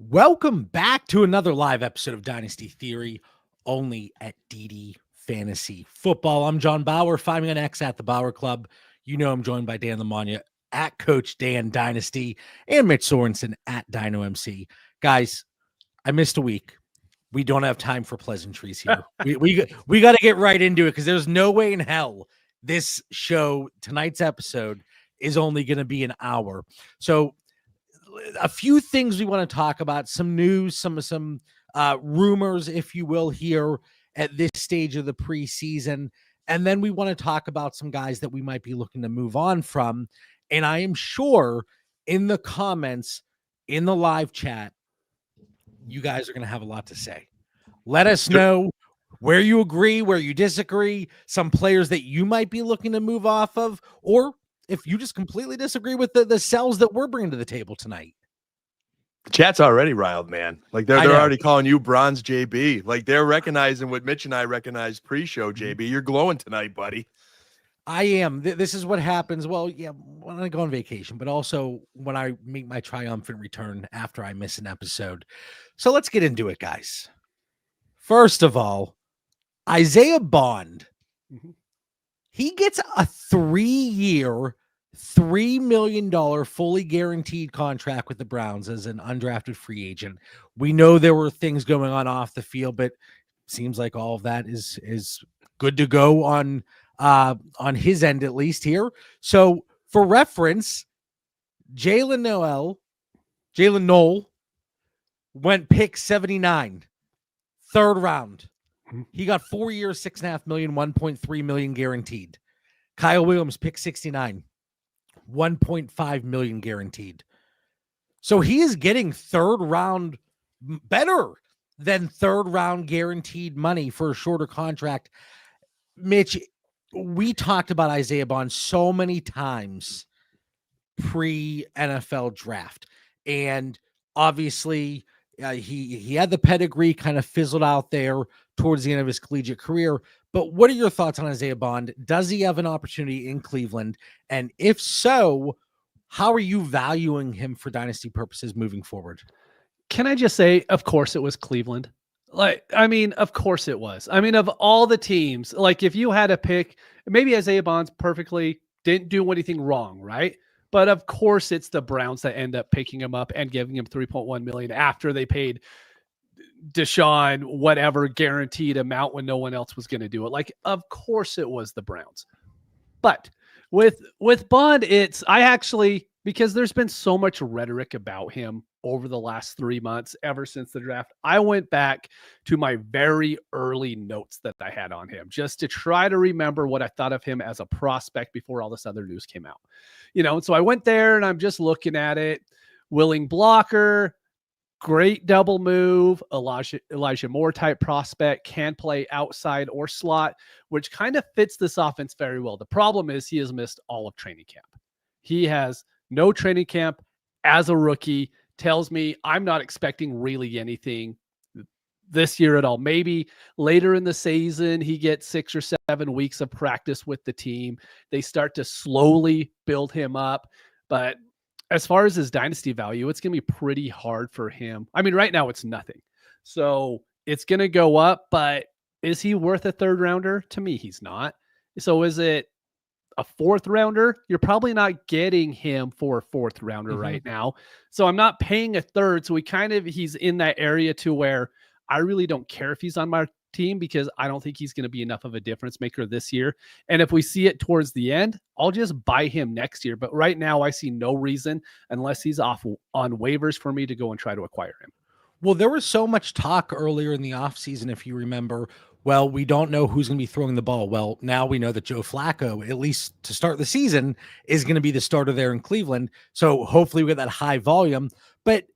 Welcome back to another live episode of Dynasty Theory, only at DD Fantasy Football. I'm John Bauer, find me on X at the Bauer Club. You know I'm joined by Dan Lamagna at Coach Dan Dynasty and Mitch Sorensen at Dino MC. Guys, I missed a week. We don't have time for pleasantries here. we got to get right into it because there's no way in hell this show, tonight's episode, is only going to be an hour. So a few things we want to talk about, some news, some rumors, if you will, here at this stage of the preseason. And then we want to talk about some guys that we might be looking to move on from. And I am sure in the comments, in the live chat, you guys are going to have a lot to say. Let us know where you agree, where you disagree, some players that you might be looking to move off of, or if you just completely disagree with the sells that we're bringing to the table tonight. The chat's already riled, man. Like they're already calling you Bronze JB. Like they're recognizing what Mitch and I recognized pre-show, JB. You're glowing tonight, buddy. I am. This is what happens. Well, yeah, when I go on vacation, but also when I make my triumphant return after I miss an episode. So let's get into it, guys. First of all, Isaiah Bond. He gets a 3-year, $3 million fully guaranteed contract with the Browns as an undrafted free agent. We know there were things going on off the field, but seems like all of that is good to go on his end, at least here. So for reference, Jalen Noel went pick 79, third round. He got 4 years, $6.5 million, $1.3 million guaranteed. Kyle Williams, pick 69, $1.5 million guaranteed. So he is getting third round, better than third round guaranteed money for a shorter contract. Mitch, we talked about Isaiah Bond so many times pre-NFL draft. And obviously he had the pedigree, kind of fizzled out there towards the end of his collegiate career. But what are your thoughts on Isaiah Bond? Does he have an opportunity in Cleveland? And if so, how are you valuing him for dynasty purposes moving forward? Can I just say, of course it was Cleveland. Of course it was. Of all the teams, if you had to pick, maybe Isaiah Bond's perfectly didn't do anything wrong, right? But of course it's the Browns that end up picking him up and giving him $3.1 million after they paid Deshaun whatever guaranteed amount when no one else was going to do it. Of course it was the Browns. But with Bond, because there's been so much rhetoric about him over the last 3 months, ever since the draft, I went back to my very early notes that I had on him just to try to remember what I thought of him as a prospect before all this other news came out. So I went there and I'm just looking at it. Willing blocker, great double move, Elijah Moore type prospect, can play outside or slot, which kind of fits this offense very well. The problem is he has missed all of training camp. He has no training camp as a rookie. Tells me I'm not expecting really anything this year at all. Maybe later in the season, he gets 6 or 7 weeks of practice with the team. They start to slowly build him up. But as far as his dynasty value, it's going to be pretty hard for him. Right now it's nothing. So it's going to go up, but is he worth a third rounder? To me, he's not. So is it a fourth rounder? You're probably not getting him for a fourth rounder right now. So I'm not paying a third. So he's in that area to where I really don't care if he's on my team because I don't think he's going to be enough of a difference maker this year. And if we see it towards the end, I'll just buy him next year. But right now I see no reason unless he's off on waivers for me to go and try to acquire him. Well, there was so much talk earlier in the offseason, if you remember. Well, we don't know who's going to be throwing the ball. Well, now we know that Joe Flacco, at least to start the season, is going to be the starter there in Cleveland. So hopefully we get that high volume. But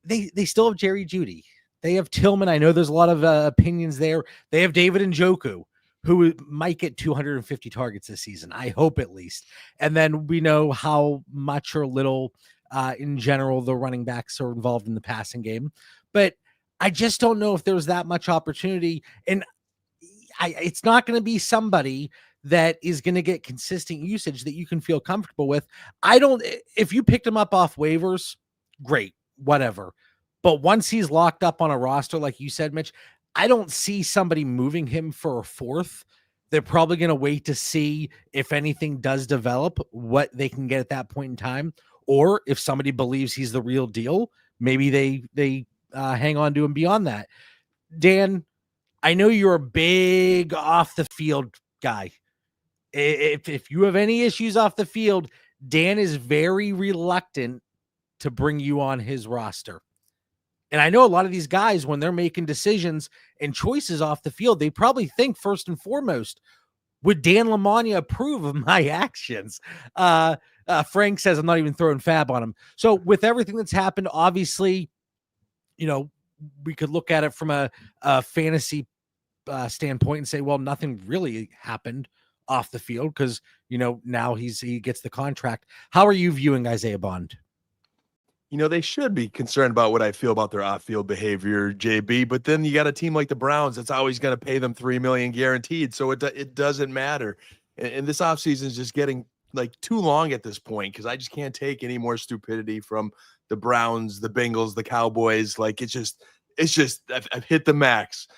they still have Jerry Jeudy. They have Tillman. I know there's a lot of opinions there. They have David Njoku, who might get 250 targets this season. I hope at least. And then we know how much or little in general the running backs are involved in the passing game. But I just don't know if there's that much opportunity. And it's not going to be somebody that is going to get consistent usage that you can feel comfortable with. If you picked him up off waivers, great, whatever. But once he's locked up on a roster, like you said, Mitch, I don't see somebody moving him for a fourth. They're probably going to wait to see if anything does develop, what they can get at that point in time, or if somebody believes he's the real deal, maybe they hang on to him beyond that. Dan, I know you're a big off the field guy. If you have any issues off the field, Dan is very reluctant to bring you on his roster. And I know a lot of these guys, when they're making decisions and choices off the field, they probably think first and foremost, would Dan Lamagna approve of my actions? Frank says I'm not even throwing fab on him. So with everything that's happened, obviously, we could look at it from a fantasy standpoint and say, well, nothing really happened off the field because, now he gets the contract. How are you viewing Isaiah Bond? They should be concerned about what I feel about their off-field behavior, JB. But then you got a team like the Browns that's always going to pay them $3 million guaranteed, so it doesn't matter. And this offseason is just getting too long at this point because I just can't take any more stupidity from the Browns, the Bengals, the Cowboys. It's just I've hit the max.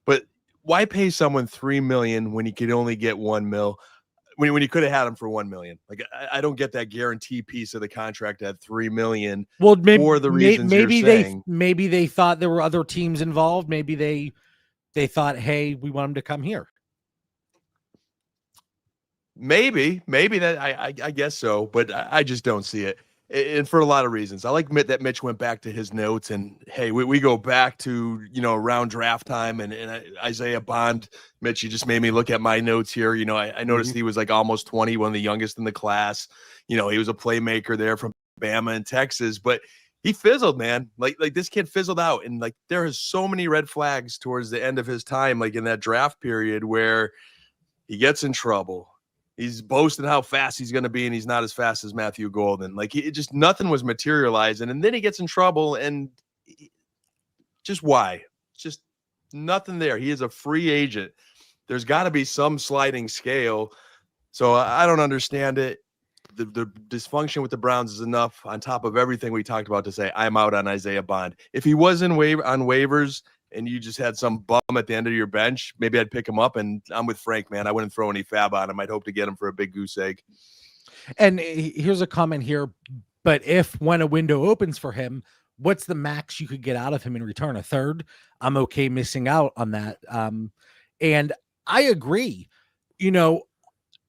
But why pay someone $3 million when you could only get $1 million? When you could have had him for $1 million, I don't get that guarantee piece of the contract at $3 million. Well, maybe for the reasons maybe you're they saying. maybe they thought there were other teams involved. Maybe they thought, hey, we want him to come here. Maybe that I guess so, but I just don't see it. And for a lot of reasons. I like that Mitch went back to his notes and hey, we go back to, around draft time and Isaiah Bond. Mitch, you just made me look at my notes here. I noticed he was almost 20, one of the youngest in the class. He was a playmaker there from Bama and Texas, but he fizzled, man. Like this kid fizzled out. And there is so many red flags towards the end of his time, in that draft period where he gets in trouble. He's boasting how fast he's going to be, and he's not as fast as Matthew Golden. Nothing was materializing, and then he gets in trouble, and just why? Just nothing there. He is a free agent. There's got to be some sliding scale, so I don't understand it. The dysfunction with the Browns is enough on top of everything we talked about to say I'm out on Isaiah Bond. If he was on waivers, and you just had some bum at the end of your bench, maybe I'd pick him up. And I'm with Frank, man. I wouldn't throw any fab on him. I'd hope to get him for a big goose egg. And here's a comment here. But when a window opens for him, what's the max you could get out of him in return? A third? I'm okay missing out on that. And I agree.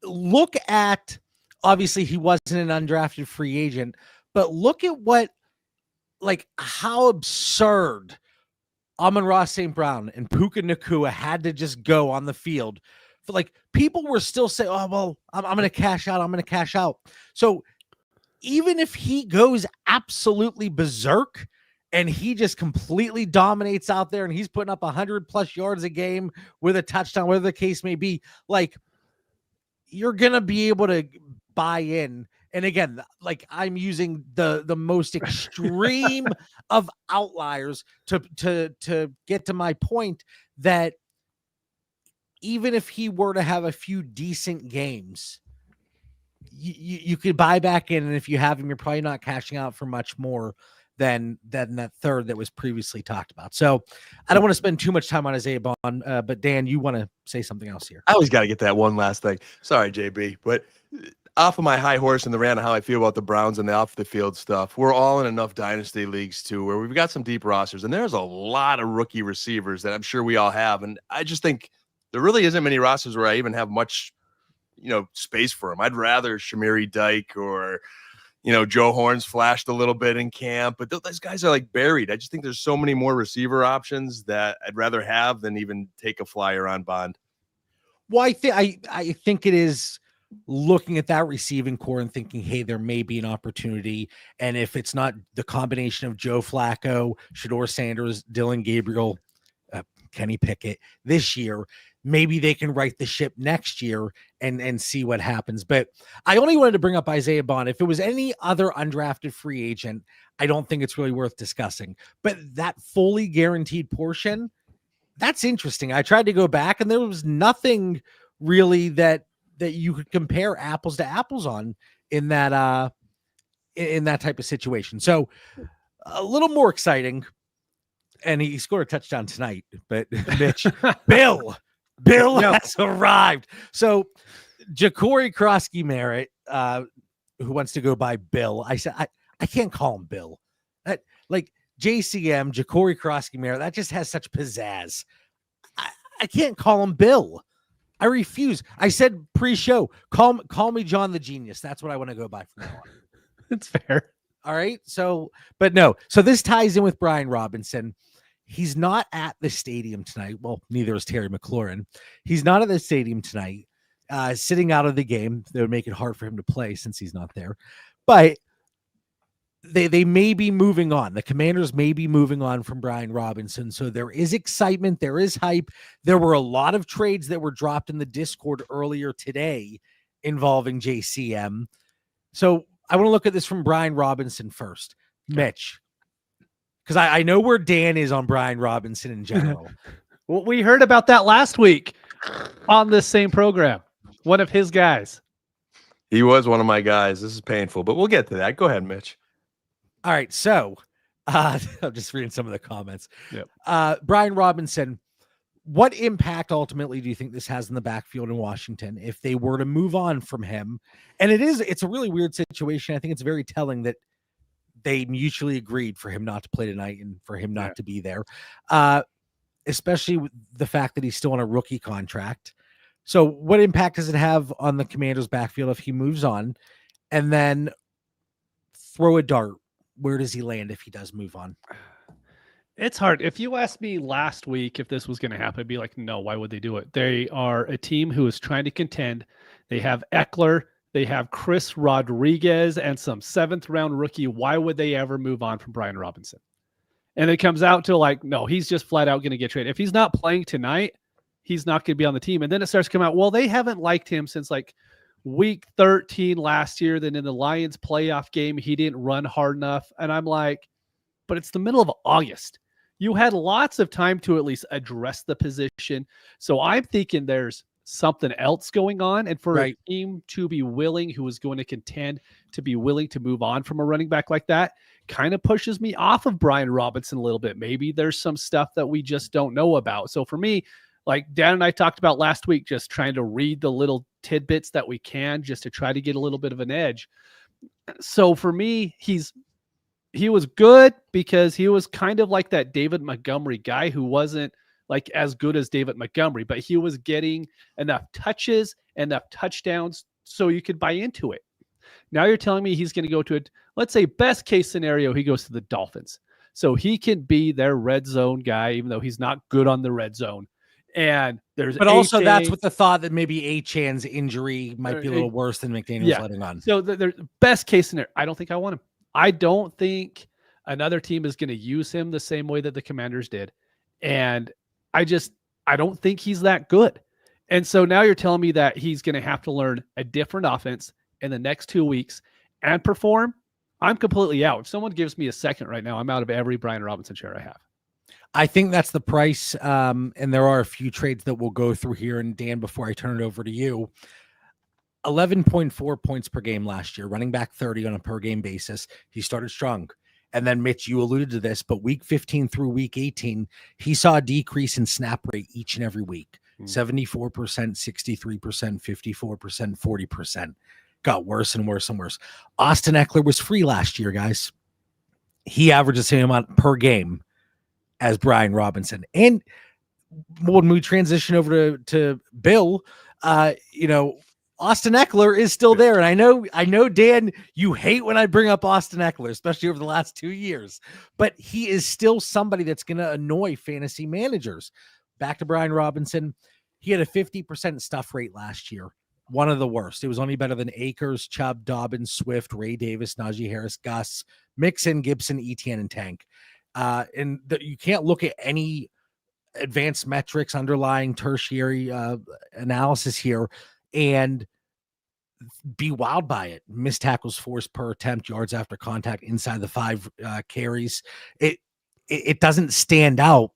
Look at, obviously he wasn't an undrafted free agent, but look at how absurd Amon-Ra St. Brown and Puka Nacua had to just go on the field. For people were still saying, oh, well, I'm going to cash out. I'm going to cash out. So even if he goes absolutely berserk and he just completely dominates out there and he's putting up 100+ yards a game with a touchdown, whatever the case may be, you're going to be able to buy in. And again, I'm using the most extreme of outliers to get to my point that even if he were to have a few decent games, you could buy back in. And if you have him, you're probably not cashing out for much more than that third that was previously talked about. So I don't want to spend too much time on Isaiah Bond, but Dan, you want to say something else here? I always got to get that one last thing. Sorry, JB, but off of my high horse and the rant of how I feel about the Browns and the off the field stuff, we're all in enough dynasty leagues too, where we've got some deep rosters and there's a lot of rookie receivers that I'm sure we all have. And I just think there really isn't many rosters where I even have much, space for them. I'd rather Shamiri Dyke or, Joe Horns flashed a little bit in camp, but those guys are buried. I just think there's so many more receiver options that I'd rather have than even take a flyer on Bond. Well, I think it is looking at that receiving core and thinking, hey, there may be an opportunity. And if it's not the combination of Joe Flacco, Shedeur Sanders, Dylan Gabriel, Kenny Pickett this year, maybe they can right the ship next year and see what happens. But I only wanted to bring up Isaiah Bond. If it was any other undrafted free agent, I don't think it's really worth discussing. But that fully guaranteed portion, that's interesting. I tried to go back and there was nothing really that you could compare apples to apples on in that type of situation. So a little more exciting. and he scored a touchdown tonight. But Mitch, Bill has arrived. So Ja'Cory Krosky Merritt, who wants to go by Bill. I said I can't call him Bill. That like JCM, Ja'Cory Krosky Merritt, that just has such pizzazz. I can't call him Bill. I refuse. I said pre-show, call me John the Genius. That's what I want to go by from now on. It's fair. All right. So, but no. So this ties in with Brian Robinson. He's not at the stadium tonight. Well, neither is Terry McLaurin. He's not at the stadium tonight, sitting out of the game. That would make it hard for him to play since he's not there. But they may be moving on. The Commanders may be moving on from Brian Robinson. So there is excitement. There is hype. There were a lot of trades that were dropped in the Discord earlier today involving JCM. So I want to look at this from Brian Robinson first. Mitch, because I know where Dan is on Brian Robinson in general. Well, we heard about that last week on this same program. One of his guys. He was one of my guys. This is painful, but we'll get to that. Go ahead, Mitch. All right. So I'm just reading some of the comments. Yep. Brian Robinson, what impact ultimately do you think this has in the backfield in Washington if they were to move on from him? And it's a really weird situation. I think it's very telling that they mutually agreed for him not to play tonight and for him not to be there, especially with the fact that he's still on a rookie contract. So what impact does it have on the Commanders' backfield if he moves on? And then throw a dart. Where does he land if he does move on? It's hard. If you asked me last week if this was going to happen, I'd be like, no, why would they do it? They are a team who is trying to contend. They have Eckler. They have Chris Rodriguez and some 7th-round rookie. Why would they ever move on from Brian Robinson? And it comes out to like, no, he's just flat out going to get traded. If he's not playing tonight, he's not going to be on the team. And then it starts to come out, well, they haven't liked him since like week 13 last year. Then in the Lions playoff game, he didn't run hard enough. And I'm like, but it's the middle of August. You had lots of time to at least address the position. So I'm thinking there's something else going on. And for a team to be willing, who is going to contend, to be willing to move on from a running back like that, kind of pushes me off of Brian Robinson a little bit. Maybe there's some stuff that we just don't know about. So for me, like Dan and I talked about last week, just trying to read the little tidbits that we can just to try to get a little bit of an edge. So for me, he was good because he was kind of like that David Montgomery guy who wasn't like as good as David Montgomery, but he was getting enough touches, enough touchdowns so you could buy into it. Now you're telling me he's going to go to it. Let's say best case scenario, he goes to the Dolphins. So he can be their red zone guy, even though he's not good on the red zone. And but also that's with the thought that maybe Achan's injury might be a little worse than McDaniel's letting on. So the best case scenario, I don't think I want him. I don't think another team is going to use him the same way that the Commanders did. And I don't think he's that good. And so now you're telling me that he's going to have to learn a different offense in the next 2 weeks and perform. I'm completely out. If someone gives me a second right now, I'm out of every Brian Robinson share I have. I think that's the price. And there are a few trades that we'll go through here. And Dan, before I turn it over to you, 11.4 points per game last year, running back 30 on a per game basis. He started strong. And then Mitch, you alluded to this, but week 15 through week 18, he saw a decrease in snap rate each and every week. 74%, 63%, 54%, 40%. Got worse and worse and worse. Austin Eckler was free last year, guys. He averaged the same amount per game as Brian Robinson. And when we transition over to Bill, Austin Eckler is still there. And I know, Dan, you hate when I bring up Austin Eckler, especially over the last 2 years, but he is still somebody that's going to annoy fantasy managers. Back to Brian Robinson. He had a 50% stuff rate last year. One of the worst. It was only better than Akers, Chubb, Dobbins, Swift, Ray Davis, Najee Harris, Gus, Mixon, Gibson, Etienne, and Tank. You can't look at any advanced metrics, underlying tertiary analysis here and be wowed by it. Missed tackles forced per attempt, yards after contact, inside the 5 carries. It doesn't stand out.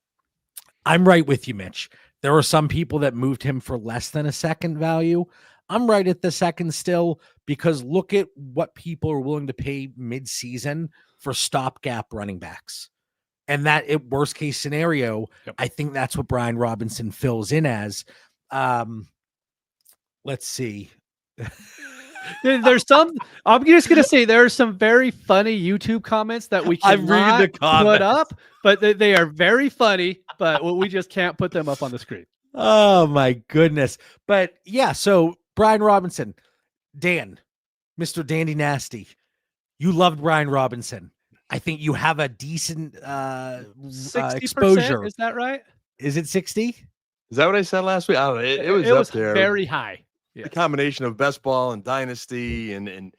I'm right with you, Mitch. There were some people that moved him for less than a second value. I'm right at the second still, because look at what people are willing to pay mid-season for stopgap running backs. And that worst case scenario, Yep. I think that's what Brian Robinson fills in as. Let's see. There's some. I'm just gonna say there are some very funny YouTube comments that we I'm reading the cannot put comments. up, but they are very funny. But we just can't put them up on the screen. Oh my goodness. But yeah, so Brian Robinson, Dan, Mr. Dandy Nasty, you loved Brian Robinson. I think you have a decent 60%, exposure. is that right? Is it 60? Is that what I said last week? I don't know. It was up there. Very high. The Yes. combination of best ball and dynasty, and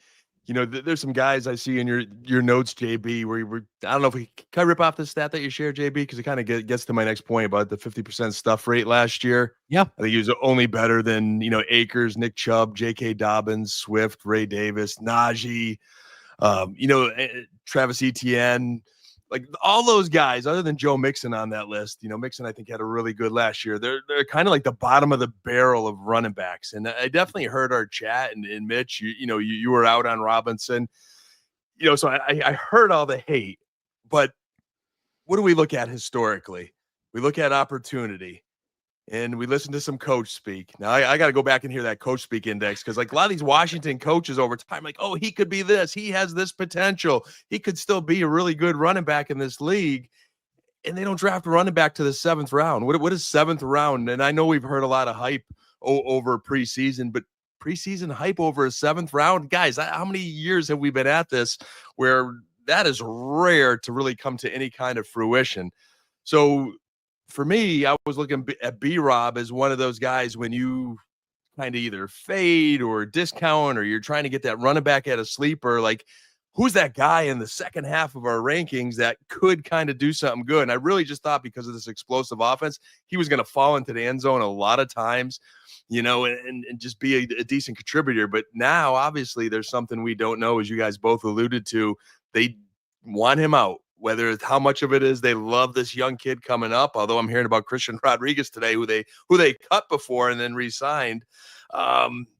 you know, there's some guys I see in your notes, JB, where you were. I don't know if we can I rip off the stat that you shared, JB, because it kind of gets to my next point about the 50% stuff rate last year. Yeah. I think he was only better than Akers, Nick Chubb, J.K. Dobbins, Swift, Ray Davis, Najee, Travis Etienne. Like all those guys, other than Joe Mixon on that list, Mixon I think had a really good last year. They're kind of like the bottom of the barrel of running backs, and I definitely heard our chat. And Mitch, you were out on Robinson, so I heard all the hate. But what do we look at historically? We look at opportunity, and we listen to some coach speak. Now I got to go back and hear that coach speak index, because like a lot of these Washington coaches over time, like, oh, he could be this, he has this potential, he could still be a really good running back in this league, and they don't draft a running back to the 7th round. What is 7th round? And I know we've heard a lot of hype over preseason, but preseason hype over a 7th round, guys, how many years have we been at this where that is rare to really come to any kind of fruition? So for me, I was looking at B-Rob as one of those guys when you kind of either fade or discount, or you're trying to get that running back at a sleeper, like who's that guy in the second half of our rankings that could kind of do something good? And I really just thought because of this explosive offense, he was going to fall into the end zone a lot of times, and just be a decent contributor. But now, obviously, there's something we don't know, as you guys both alluded to. They want him out. Whether it's how much of it is they love this young kid coming up, although I'm hearing about Christian Rodriguez today, who they cut before and then re-signed.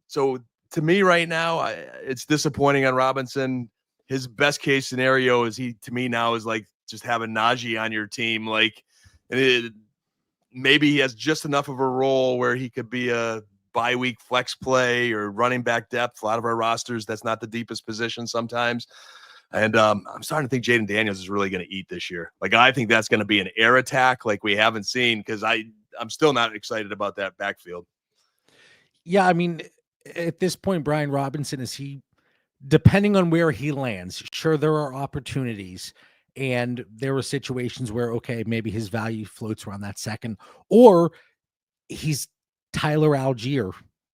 So to me right now, it's disappointing on Robinson. His best case scenario is to me now is like just having Najee on your team. Like maybe he has just enough of a role where he could be a bye-week flex play or running back depth. A lot of our rosters, that's not the deepest position sometimes. And I'm starting to think Jaden Daniels is really going to eat this year. Like, I think that's going to be an air attack like we haven't seen, because I'm still not excited about that backfield. Yeah, I mean, at this point, Brian Robinson, depending on where he lands, sure, there are opportunities, and there were situations where, okay, maybe his value floats around that second, or he's Tyler Algier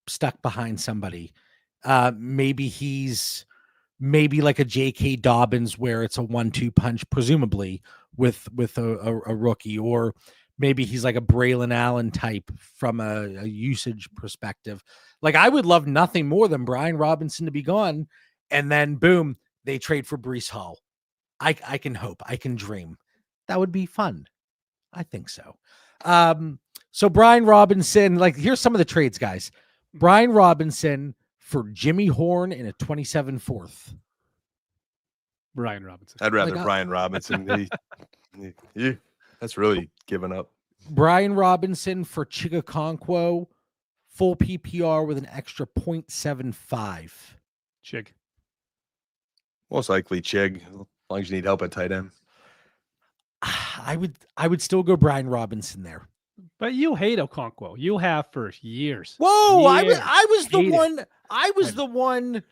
stuck behind somebody. Maybe he's like a J.K. Dobbins, where it's a 1-2 punch, presumably with a rookie, or maybe he's like a Braylon Allen type from a usage perspective. Like, I would love nothing more than Brian Robinson to be gone, and then boom, they trade for Breece Hall. I can hope, I can dream. That would be fun. I think so. So Brian Robinson, like, here's some of the trades, guys. Brian Robinson for Jimmy Horn in a 27 4th. Brian Robinson. I'd rather Brian Robinson. That's really given up. Brian Robinson for Chigakonkwo, full PPR with an extra 0.75. Chig. Most likely Chig, as long as you need help at tight end. I would still go Brian Robinson there. But you hate Okonkwo. You have for years. Whoa, Years. I was the Hate one. I was the one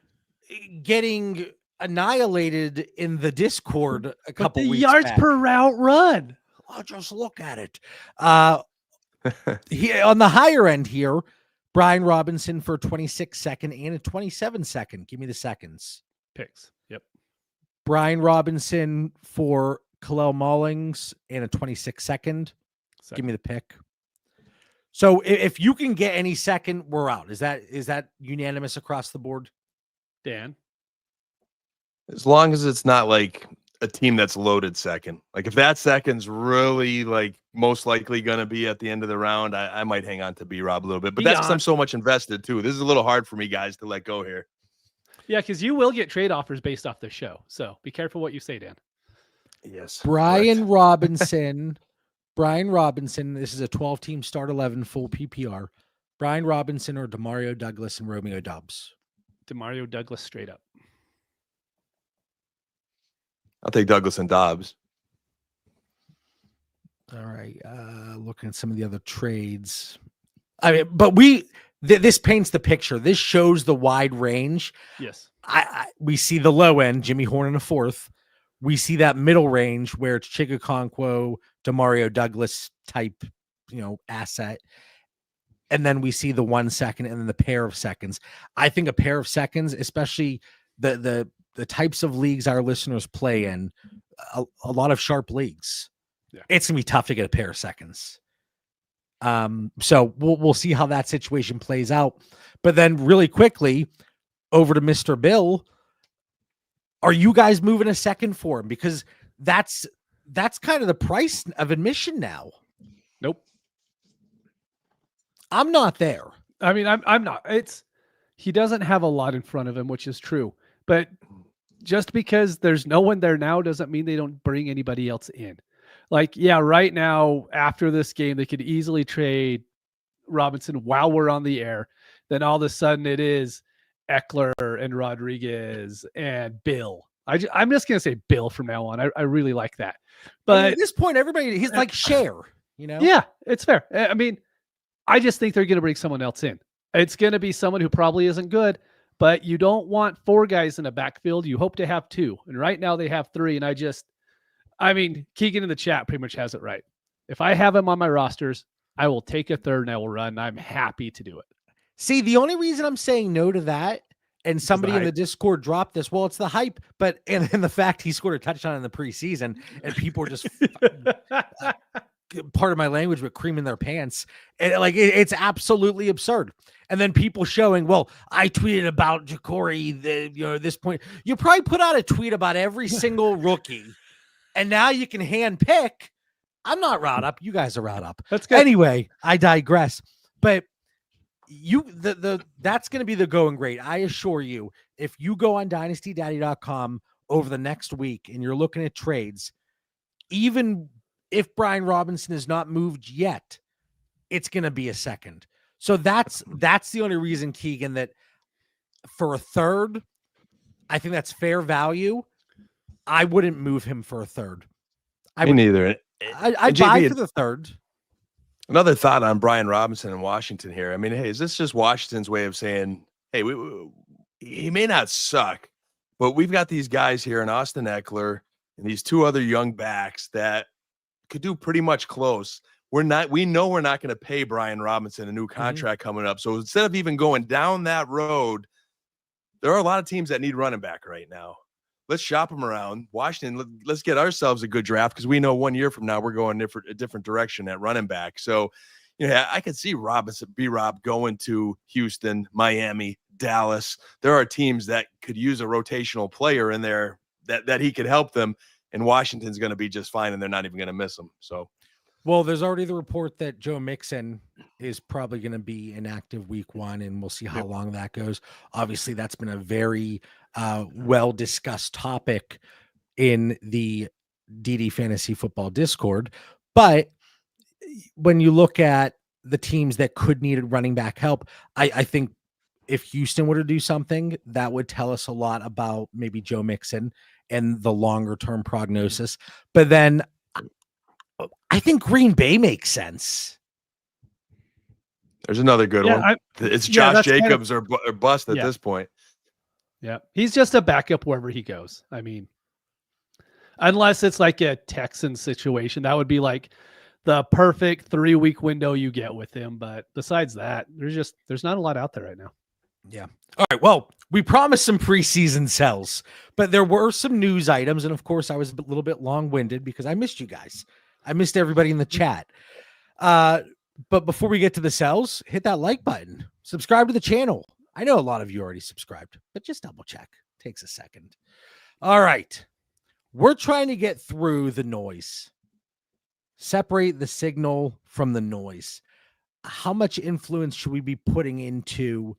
getting annihilated in the Discord a couple the weeks yards back. per route run. I'll just look at it. He, on the higher end here, Brian Robinson for a 26 second and a 27 second. Give me the seconds. Picks. Yep. Brian Robinson for Khalil Mullings and a 26 second. Give me the pick. So if you can get any second, we're out. Is that unanimous across the board? Dan. As long as it's not like a team that's loaded second. Like, if that second's really like most likely going to be at the end of the round, I might hang on to B-Rob a little bit. But that's because I'm so much invested too. This is a little hard for me, guys, to let go here. Yeah, because you will get trade offers based off the show. So be careful what you say, Dan. Yes. Brian correct. Robinson. Brian Robinson. This is a 12-team start 11 full PPR. Brian Robinson or Demario Douglas and Romeo Doubs. Demario Douglas straight up. I'll take Douglas and Dobbs. All right. Looking at some of the other trades. I mean, but this paints the picture. This shows the wide range. Yes. We see the low end, Jimmy Horn in a fourth. We see that middle range where it's Chigakonkwo, Demario Douglas type, asset. And then we see the 1 second and then the pair of seconds. I think a pair of seconds, especially the types of leagues our listeners play in, a lot of sharp leagues. Yeah. It's gonna be tough to get a pair of seconds. So we'll see how that situation plays out. But then really quickly over to Mr. Bill. Are you guys moving a second for him? Because that's kind of the price of admission now. Nope. I'm not there. I mean, I'm not. He doesn't have a lot in front of him, which is true. But just because there's no one there now doesn't mean they don't bring anybody else in. Like, yeah, right now, after this game, they could easily trade Robinson while we're on the air. Then all of a sudden it is Eckler and Rodriguez and Bill. I'm just going to say Bill from now on. I really like that. But at this point, he's like Cher, Yeah, it's fair. I mean, I just think they're going to bring someone else in. It's going to be someone who probably isn't good, but you don't want 4 guys in a backfield. You hope to have 2. And right now they have 3. And Keegan in the chat pretty much has it right. If I have him on my rosters, I will take a third and I will run. I'm happy to do it. See, the only reason I'm saying no to that, and somebody in the Discord dropped this, well, it's the hype, but and the fact he scored a touchdown in the preseason, and people are just part of my language, but creaming their pants. And it's absolutely absurd. And then people showing, well, I tweeted about Ja'Cory, at this point. You probably put out a tweet about every single rookie, and now you can hand pick. I'm not riled up. You guys are riled up. That's good. Anyway, I digress. But that's going to be the going rate. I assure you, if you go on dynastydaddy.com over the next week and you're looking at trades, even if Brian Robinson is not moved yet, it's going to be a second. So that's the only reason, Keegan, that for a third, I think that's fair value. I wouldn't move him for a third. Me neither. I'd buy for the third. Another thought on Brian Robinson in Washington here. I mean, hey, is this just Washington's way of saying, hey, he may not suck, but we've got these guys here in Austin Eckler and these 2 other young backs that could do pretty much close. We know we're not going to pay Brian Robinson a new contract coming up. So instead of even going down that road, there are a lot of teams that need running back right now. Let's shop them around. Washington, let's get ourselves a good draft because we know 1 year from now we're going a different direction at running back. So, I could see B-Rob going to Houston, Miami, Dallas. There are teams that could use a rotational player in there that he could help them, and Washington's going to be just fine, and they're not even going to miss him. So, well, there's already the report that Joe Mixon is probably going to be inactive week 1, and we'll see how long that goes. Obviously, that's been a very well-discussed topic in the DD Fantasy Football Discord. But when you look at the teams that could need running back help, I think if Houston were to do something, that would tell us a lot about maybe Joe Mixon and the longer-term prognosis. But then I think Green Bay makes sense. There's another good one. It's Josh Jacobs or bust at this point. Yeah. He's just a backup wherever he goes. I mean, unless it's like a Texan situation, that would be like the perfect 3-week window you get with him. But besides that, there's not a lot out there right now. Yeah. All right. Well, we promised some preseason sells, but there were some news items. And of course, I was a little bit long-winded because I missed you guys. I missed everybody in the chat. But before we get to the sells, hit that like button. Subscribe to the channel. I know a lot of you already subscribed, but just double check. Takes a second. All right. We're trying to get through the noise. Separate the signal from the noise. How much influence should we be putting into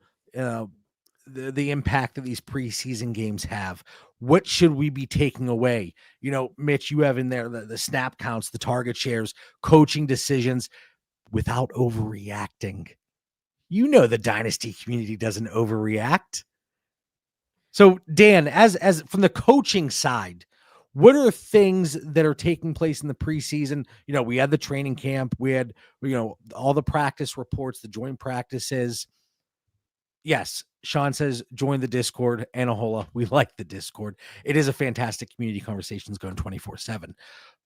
the impact that these preseason games have. What should we be taking away? You know, Mitch, you have in there the snap counts, the target shares, coaching decisions without overreacting. You know, the dynasty community doesn't overreact. So, Dan, as from the coaching side, what are things that are taking place in the preseason? You know, we had the training camp, we had, you know, all the practice reports, the joint practices. Yes, Sean says join the Discord. Anahola, we like the Discord. It is a fantastic community, conversations going 24/7.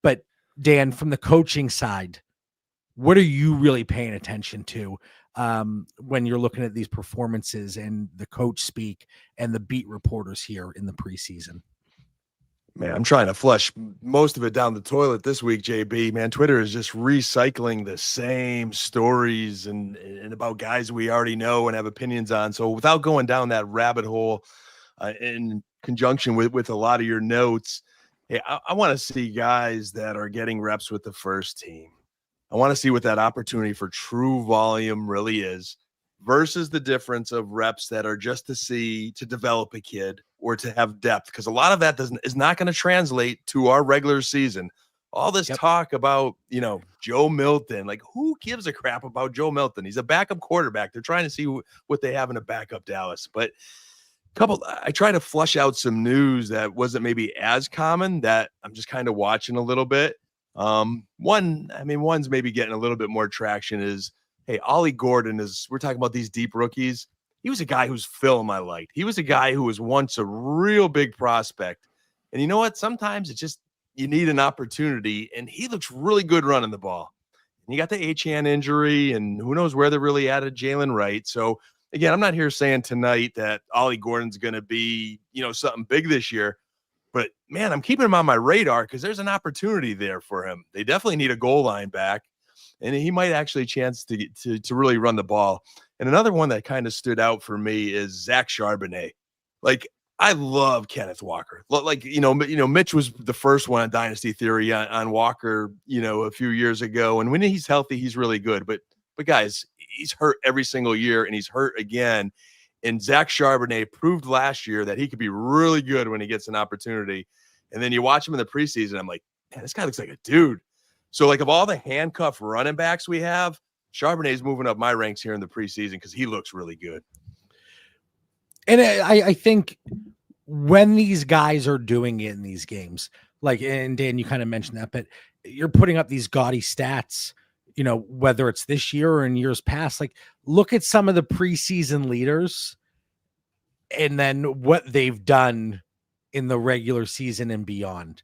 But Dan, from the coaching side, what are you really paying attention to when you're looking at these performances and the coach speak and the beat reporters here in the preseason? Man, I'm trying to flush most of it down the toilet this week, JB. Man, Twitter is just recycling the same stories and about guys we already know and have opinions on. So without going down that rabbit hole in conjunction with a lot of your notes, hey, I want to see guys that are getting reps with the first team. I want to see what that opportunity for true volume really is versus the difference of reps that are just to develop a kid or to have depth, because a lot of that is not going to translate to our regular season. All this talk about, you know, Joe Milton, like who gives a crap about Joe Milton? He's a backup quarterback. They're trying to see what they have in a backup Dallas. But I try to flush out some news that wasn't maybe as common that I'm just kind of watching a little bit. One's maybe getting a little bit more traction is, hey, Ollie Gordon we're talking about these deep rookies. He was a guy whose film I liked. He was a guy who was once a real big prospect. And you know what? Sometimes it's just, you need an opportunity, and he looks really good running the ball. And you got the Achane injury, and who knows where they're really at Jalen Wright. So again, I'm not here saying tonight that Ollie Gordon's going to be, you know, something big this year. But, man, I'm keeping him on my radar because there's an opportunity there for him. They definitely need a goal line back, and he might actually chance to really run the ball. And another one that kind of stood out for me is Zach Charbonnet. Like, I love Kenneth Walker. Like, you know, Mitch was the first one on Dynasty Theory on Walker, you know, a few years ago. And when he's healthy, he's really good. But guys, he's hurt every single year, and he's hurt again. And Zach Charbonnet proved last year that he could be really good when he gets an opportunity. And then you watch him in the preseason, I'm like, man, this guy looks like a dude. So, like, of all the handcuff running backs we have, Charbonnet's moving up my ranks here in the preseason because he looks really good. And I think when these guys are doing it in these games, like, and Dan, you kind of mentioned that, but you're putting up these gaudy stats, you know, whether it's this year or in years past, like look at some of the preseason leaders and then what they've done in the regular season and beyond.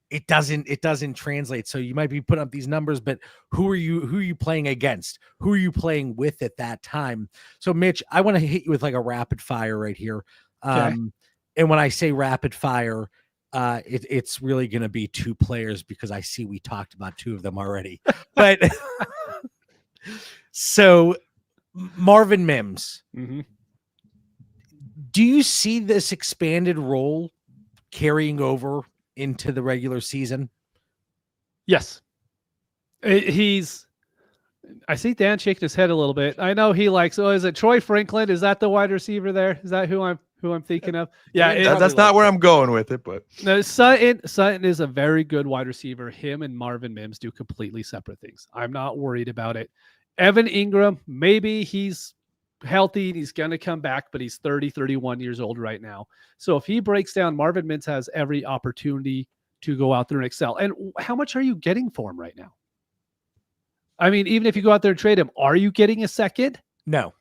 It doesn't translate. So you might be putting up these numbers, but who are you playing against? Who are you playing with at that time? So Mitch, I want to hit you with like a rapid fire right here. Okay. And when I say rapid fire, it's really going to be two players because I see we talked about two of them already. But so Marvin Mims, do you see this expanded role carrying over into the regular season? Yes. I see Dan shaking his head a little bit. I know he likes, is it Troy Franklin? Is that the wide receiver there? Is that who I'm thinking of? Yeah. That's not where I'm going with it, but no, Sutton is a very good wide receiver. Him and Marvin Mims do completely separate things. I'm not worried about it. Evan Ingram, maybe he's healthy and he's going to come back, but he's 30, 31 years old right now. So if he breaks down, Marvin Mims has every opportunity to go out there and excel. And how much are you getting for him right now? I mean, even if you go out there and trade him, are you getting a second? No.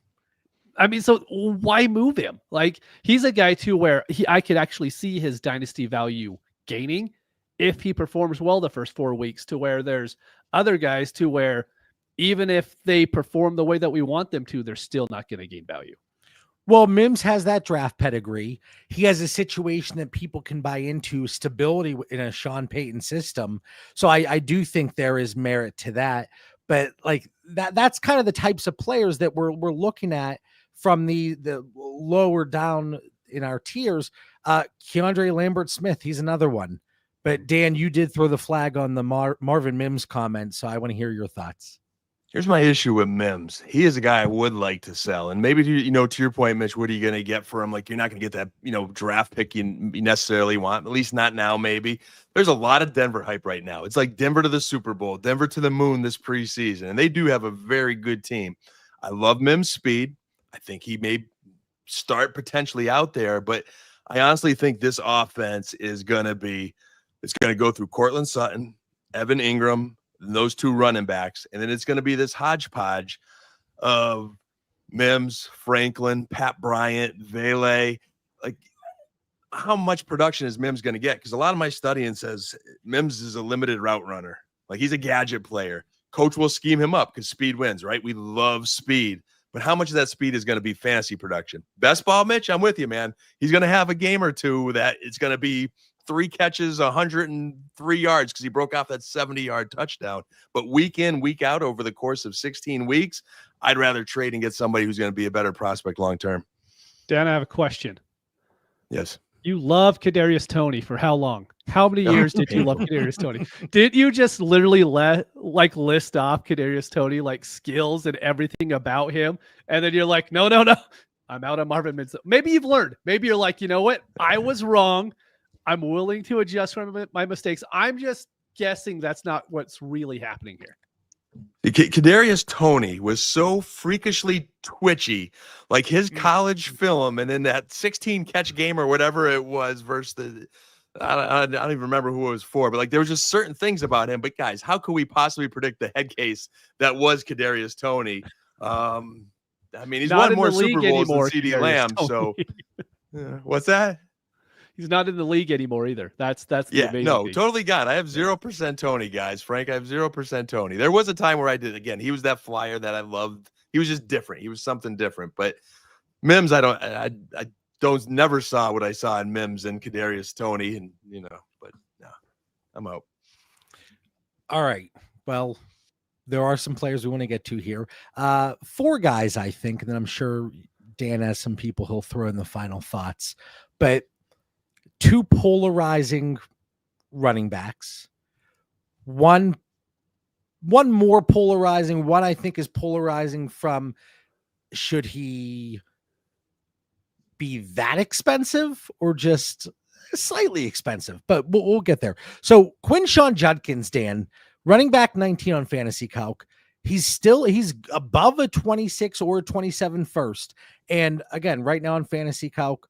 I mean, so why move him? Like, he's a guy too where I could actually see his dynasty value gaining if he performs well the first 4 weeks, to where there's other guys to where even if they perform the way that we want them to, they're still not going to gain value. Well, Mims has that draft pedigree. He has a situation that people can buy into, stability in a Sean Payton system. So I do think there is merit to that. But like that's kind of the types of players that we're looking at from the lower down in our tiers. Keandre Lambert-Smith, he's another one. But Dan, you did throw the flag on the Marvin Mims comment, so I want to hear your thoughts. Here's my issue with Mims. He is a guy I would like to sell. And maybe, to your point, Mitch, what are you going to get for him? Like, you're not going to get that, draft pick you necessarily want, at least not now, maybe. There's a lot of Denver hype right now. It's like Denver to the Super Bowl, Denver to the moon this preseason. And they do have a very good team. I love Mims' speed. I think he may start potentially out there, but I honestly think this offense is going to go through Cortland Sutton, Evan Ingram, those two running backs, and then it's going to be this hodgepodge of Mims, Franklin, Pat Bryant, Vele. Like, how much production is Mims going to get? Because a lot of my studying says Mims is a limited route runner. Like, he's a gadget player. Coach will scheme him up because speed wins, right? We love speed. But how much of that speed is going to be fantasy production? Best ball, Mitch, I'm with you, man. He's going to have a game or two that it's going to be 3 catches, 103 yards because he broke off that 70-yard touchdown. But week in, week out over the course of 16 weeks, I'd rather trade and get somebody who's going to be a better prospect long-term. Dan, I have a question. Yes. You love Kadarius Toney for how long? How many years did you love Kadarius Toney? Did you just literally list off Kadarius Toney, like skills and everything about him? And then you're like, no, I'm out on Marvin Mims. Maybe you've learned. Maybe you're like, you know what? I was wrong. I'm willing to adjust from my mistakes. I'm just guessing that's not what's really happening here. Kadarius Toney was so freakishly twitchy, like his college film, and then that 16-catch game or whatever it was versus I don't even remember who it was for, but like there was just certain things about him. But guys, how could we possibly predict the head case that was Kadarius Toney? I mean, he's won more Super Bowls than CeeDee Lamb. So what's that? He's not in the league anymore either. That's the amazing thing. Totally got it. I have 0% Toney, guys. Frank, I have 0% Toney. There was a time where I did. Again, he was that flyer that I loved. He was just different. He was something different. But Mims, I never saw what I saw in Mims and Kadarius Toney, and but no, I'm out. All right. Well, there are some players we want to get to here. 4 guys, I think, and then I'm sure Dan has some people he'll throw in the final thoughts. But 2 polarizing running backs, one more polarizing, one I think is polarizing from should he be that expensive or just slightly expensive, but we'll get there. So Quinshon Judkins, Dan, running back 19 on Fantasy Calc. He's above a 26 or a 27 first. And again, right now on Fantasy Calc,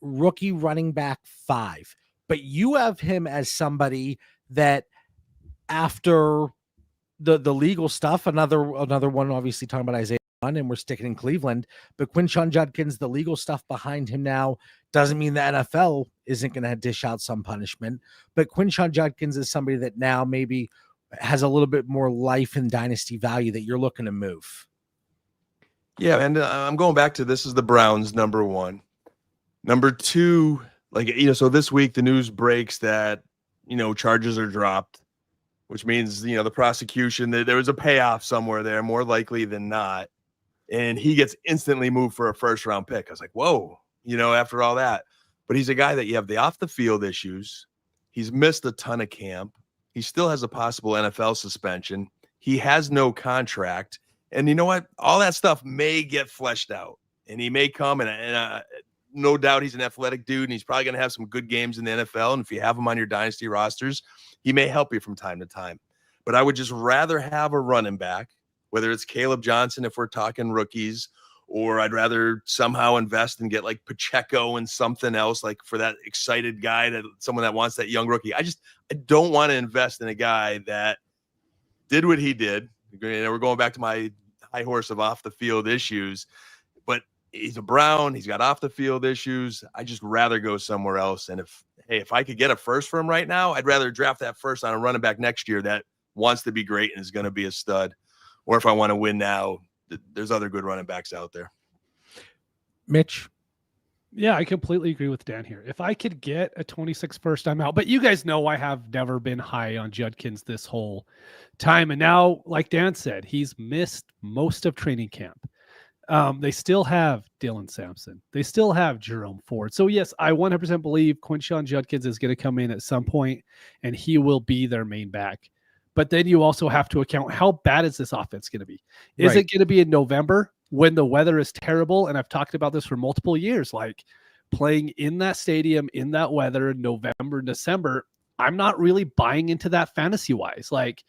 rookie running back 5, but you have him as somebody that after the legal stuff, another one, obviously talking about Isaiah, and we're sticking in Cleveland, but Quinshon Judkins, the legal stuff behind him now doesn't mean the NFL isn't going to dish out some punishment, but Quinshon Judkins is somebody that now maybe has a little bit more life and dynasty value that you're looking to move. Yeah, and I'm going back to this is the Browns number 1. Number 2, so this week the news breaks that, charges are dropped, which means, the prosecution, there was a payoff somewhere there, more likely than not. And he gets instantly moved for a first-round pick. I was like, whoa, after all that. But he's a guy that you have the off-the-field issues. He's missed a ton of camp. He still has a possible NFL suspension. He has no contract. And you know what? All that stuff may get fleshed out. And he may come and no doubt he's an athletic dude, and he's probably going to have some good games in the NFL. And if you have him on your dynasty rosters, he may help you from time to time. But I would just rather have a running back, whether it's Caleb Johnson if we're talking rookies, or I'd rather somehow invest and get like Pacheco and something else, like for that excited guy, someone that wants that young rookie. I don't want to invest in a guy that did what he did. We're going back to my high horse of off the field issues, but he's a Brown. He's got off the field issues. I just rather go somewhere else. And if I could get a first for him right now, I'd rather draft that first on a running back next year that wants to be great and is going to be a stud. Or if I want to win now, there's other good running backs out there. Mitch? Yeah, I completely agree with Dan here. If I could get a 26 first, I'm out. But you guys know I have never been high on Judkins this whole time. And now, like Dan said, he's missed most of training camp. They still have Dylan Sampson. They still have Jerome Ford. So, yes, I 100% believe Quinshon Judkins is going to come in at some point, and he will be their main back. But then you also have to account, how bad is this offense going to be? Is Right. it going to be in November when the weather is terrible? And I've talked about this for multiple years, like playing in that stadium, in that weather, November, December. I'm not really buying into that fantasy wise. Like,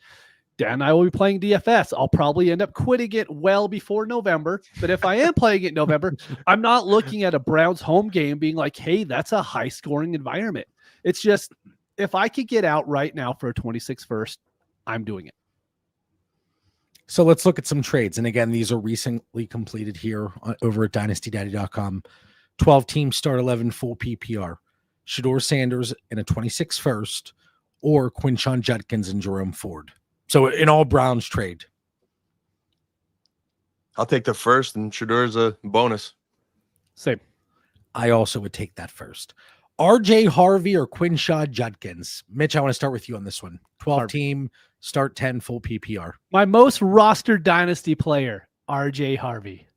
Dan and I will be playing DFS. I'll probably end up quitting it well before November. But if I am playing it in November, I'm not looking at a Browns home game being like, hey, that's a high scoring environment. It's just, if I could get out right now for a 26 first, I'm doing it. So let's look at some trades. And again, these are recently completed here over at dynastydaddy.com. 12 team start 11 full PPR. Shador Sanders in a 26 first, or Quinshon Judkins and Jerome Ford. So in all Browns trade. I'll take the first, and Shador's a bonus. Same. I also would take that first. RJ Harvey or Quinshon Judkins. Mitch, I want to start with you on this one. 12 team, start 10, full PPR. My most rostered dynasty player, RJ Harvey.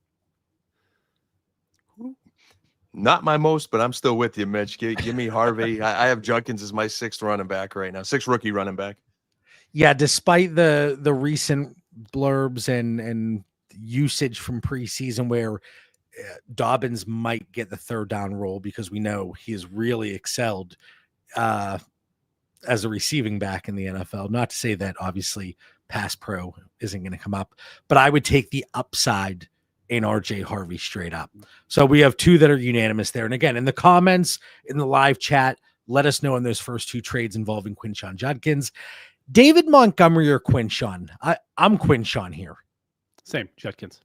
Not my most, but I'm still with you, Mitch. Give me Harvey. I have Judkins as my 6th running back right now, 6th rookie running back. Yeah, despite the recent blurbs and usage from preseason where Dobbins might get the 3rd down role because we know he has really excelled as a receiving back in the NFL. Not to say that obviously pass pro isn't going to come up, but I would take the upside in RJ Harvey straight up. So we have 2 that are unanimous there. And again, in the comments, in the live chat, let us know in those first 2 trades involving Quinshon Judkins. David Montgomery or Quinshon? I'm Quinshon here. Same, Judkins.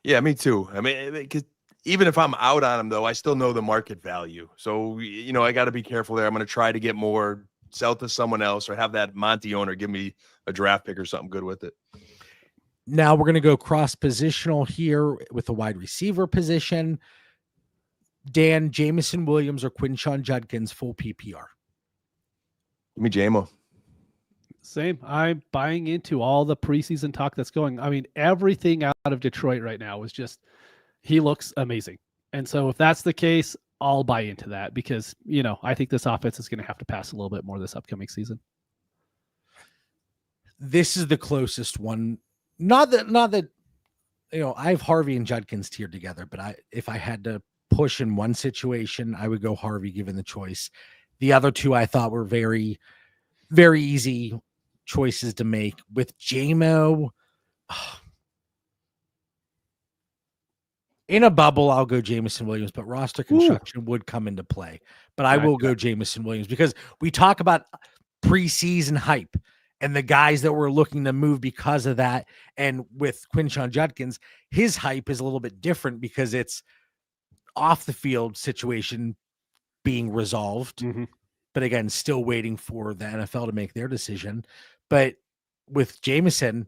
Yeah, me too. I mean, 'cause even if I'm out on him, though, I still know the market value. So, I got to be careful there. I'm going to try to get more, sell to someone else, or have that Monty owner give me a draft pick or something good with it. Now we're going to go cross positional here with the wide receiver position. Dan, Jameson Williams or Quinshon Judkins, full PPR. Give me JMO. Same. I'm buying into all the preseason talk that's going. I mean, everything out of Detroit right now is just, he looks amazing. And so if that's the case, I'll buy into that because, I think this offense is going to have to pass a little bit more this upcoming season. This is the closest one. Not that, I have Harvey and Judkins tiered together, but if I had to push in one situation, I would go Harvey given the choice. The other 2 I thought were very, very easy choices to make. With JMO, in a bubble, I'll go Jameson Williams, but roster construction would come into play. But I will go Jameson Williams because we talk about preseason hype and the guys that we're looking to move because of that. And with Quinshon Judkins, his hype is a little bit different because it's off the field situation being resolved. Mm-hmm. But again, still waiting for the NFL to make their decision. But with Jameson,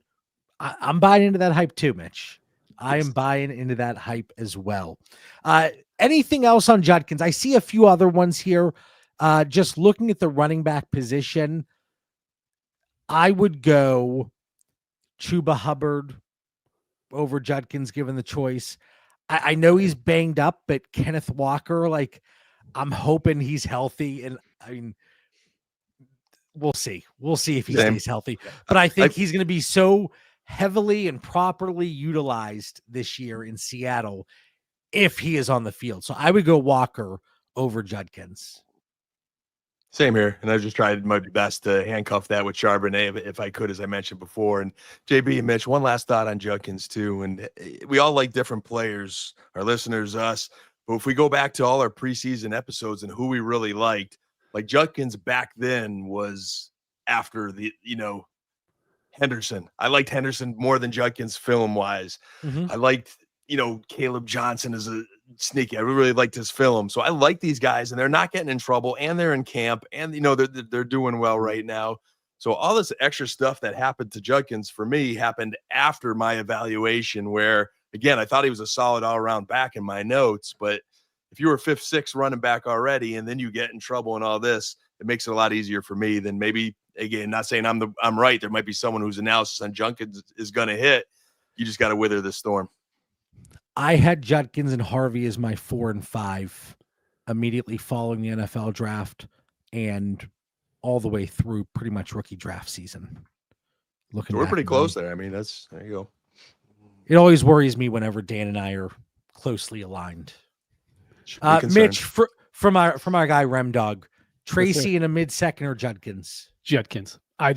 I'm buying into that hype too, Mitch. I am buying into that hype as well. Anything else on Judkins? I see a few other ones here. Just looking at the running back position, I would go Chuba Hubbard over Judkins given the choice. I know he's banged up, but Kenneth Walker, I'm hoping he's healthy. And I mean, we'll see. We'll see if he stays healthy. But I think he's going to be so heavily and properly utilized this year in Seattle if he is on the field. So I would go Walker over Judkins. Same here. And I just tried my best to handcuff that with Charbonnet if I could, as I mentioned before. And JB and Mitch, one last thought on Judkins too. And we all like different players, our listeners, us. But if we go back to all our preseason episodes and who we really liked, like Judkins back then was after the, Henderson. I liked Henderson more than Judkins film wise. Mm-hmm. I liked, Caleb Johnson as a sneaky. I really liked his film. So I like these guys and they're not getting in trouble and they're in camp and, they're doing well right now. So all this extra stuff that happened to Judkins for me happened after my evaluation where, again, I thought he was a solid all-around back in my notes, but if you were 5th, 6th running back already and then you get in trouble and all this, it makes it a lot easier for me than maybe, again, not saying I'm right. There might be someone whose analysis on Judkins is going to hit. You just got to weather the storm. I had Judkins and Harvey as my 4 and 5 immediately following the NFL draft. And all the way through pretty much rookie draft season. Looking, We're back pretty and close going. there. I mean, there you go. It always worries me whenever Dan and I are closely aligned. Should be concerned. Mitch, from our guy Rem Dog, Tracy in a mid-second or Judkins? Judkins. I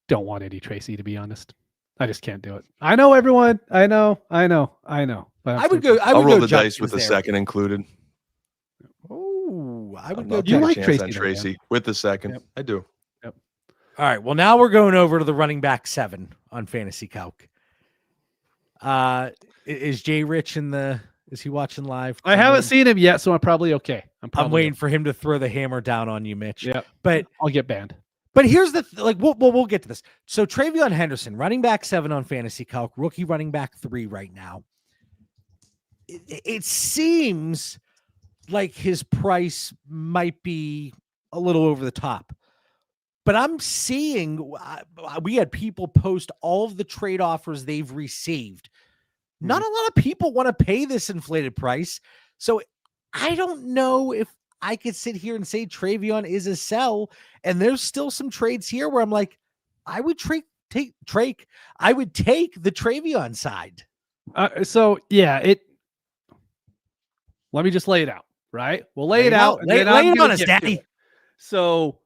don't want Eddie Tracy, to be honest. I just can't do it. I know everyone. I know. But I would go. I'll roll the Judkins dice with the there. second included. Oh, I would I'm go. not You taking a like chance Tracy, on though, Tracy man. with the second. Yep. I do. All right. Well, now we're going over to the running back 7 on Fantasy Calc. Is Jay Rich is he watching live? I haven't seen him yet, so I'm probably okay. I'm waiting for him to throw the hammer down on you, Mitch. Yeah, But I'll get banned. But here's the we'll get to this. So Travion Henderson, running back 7 on Fantasy Calc, rookie running back 3 right now. It seems like his price might be a little over the top. But I'm seeing we had people post all of the trade offers they've received. Not a lot of people want to pay this inflated price. So I don't know if I could sit here and say Travion is a sell. And there's still some trades here where I'm like, I would take I would take the Travion side. So yeah, let me just lay it out, right? We'll lay it out. Lay it on us, Daddy. So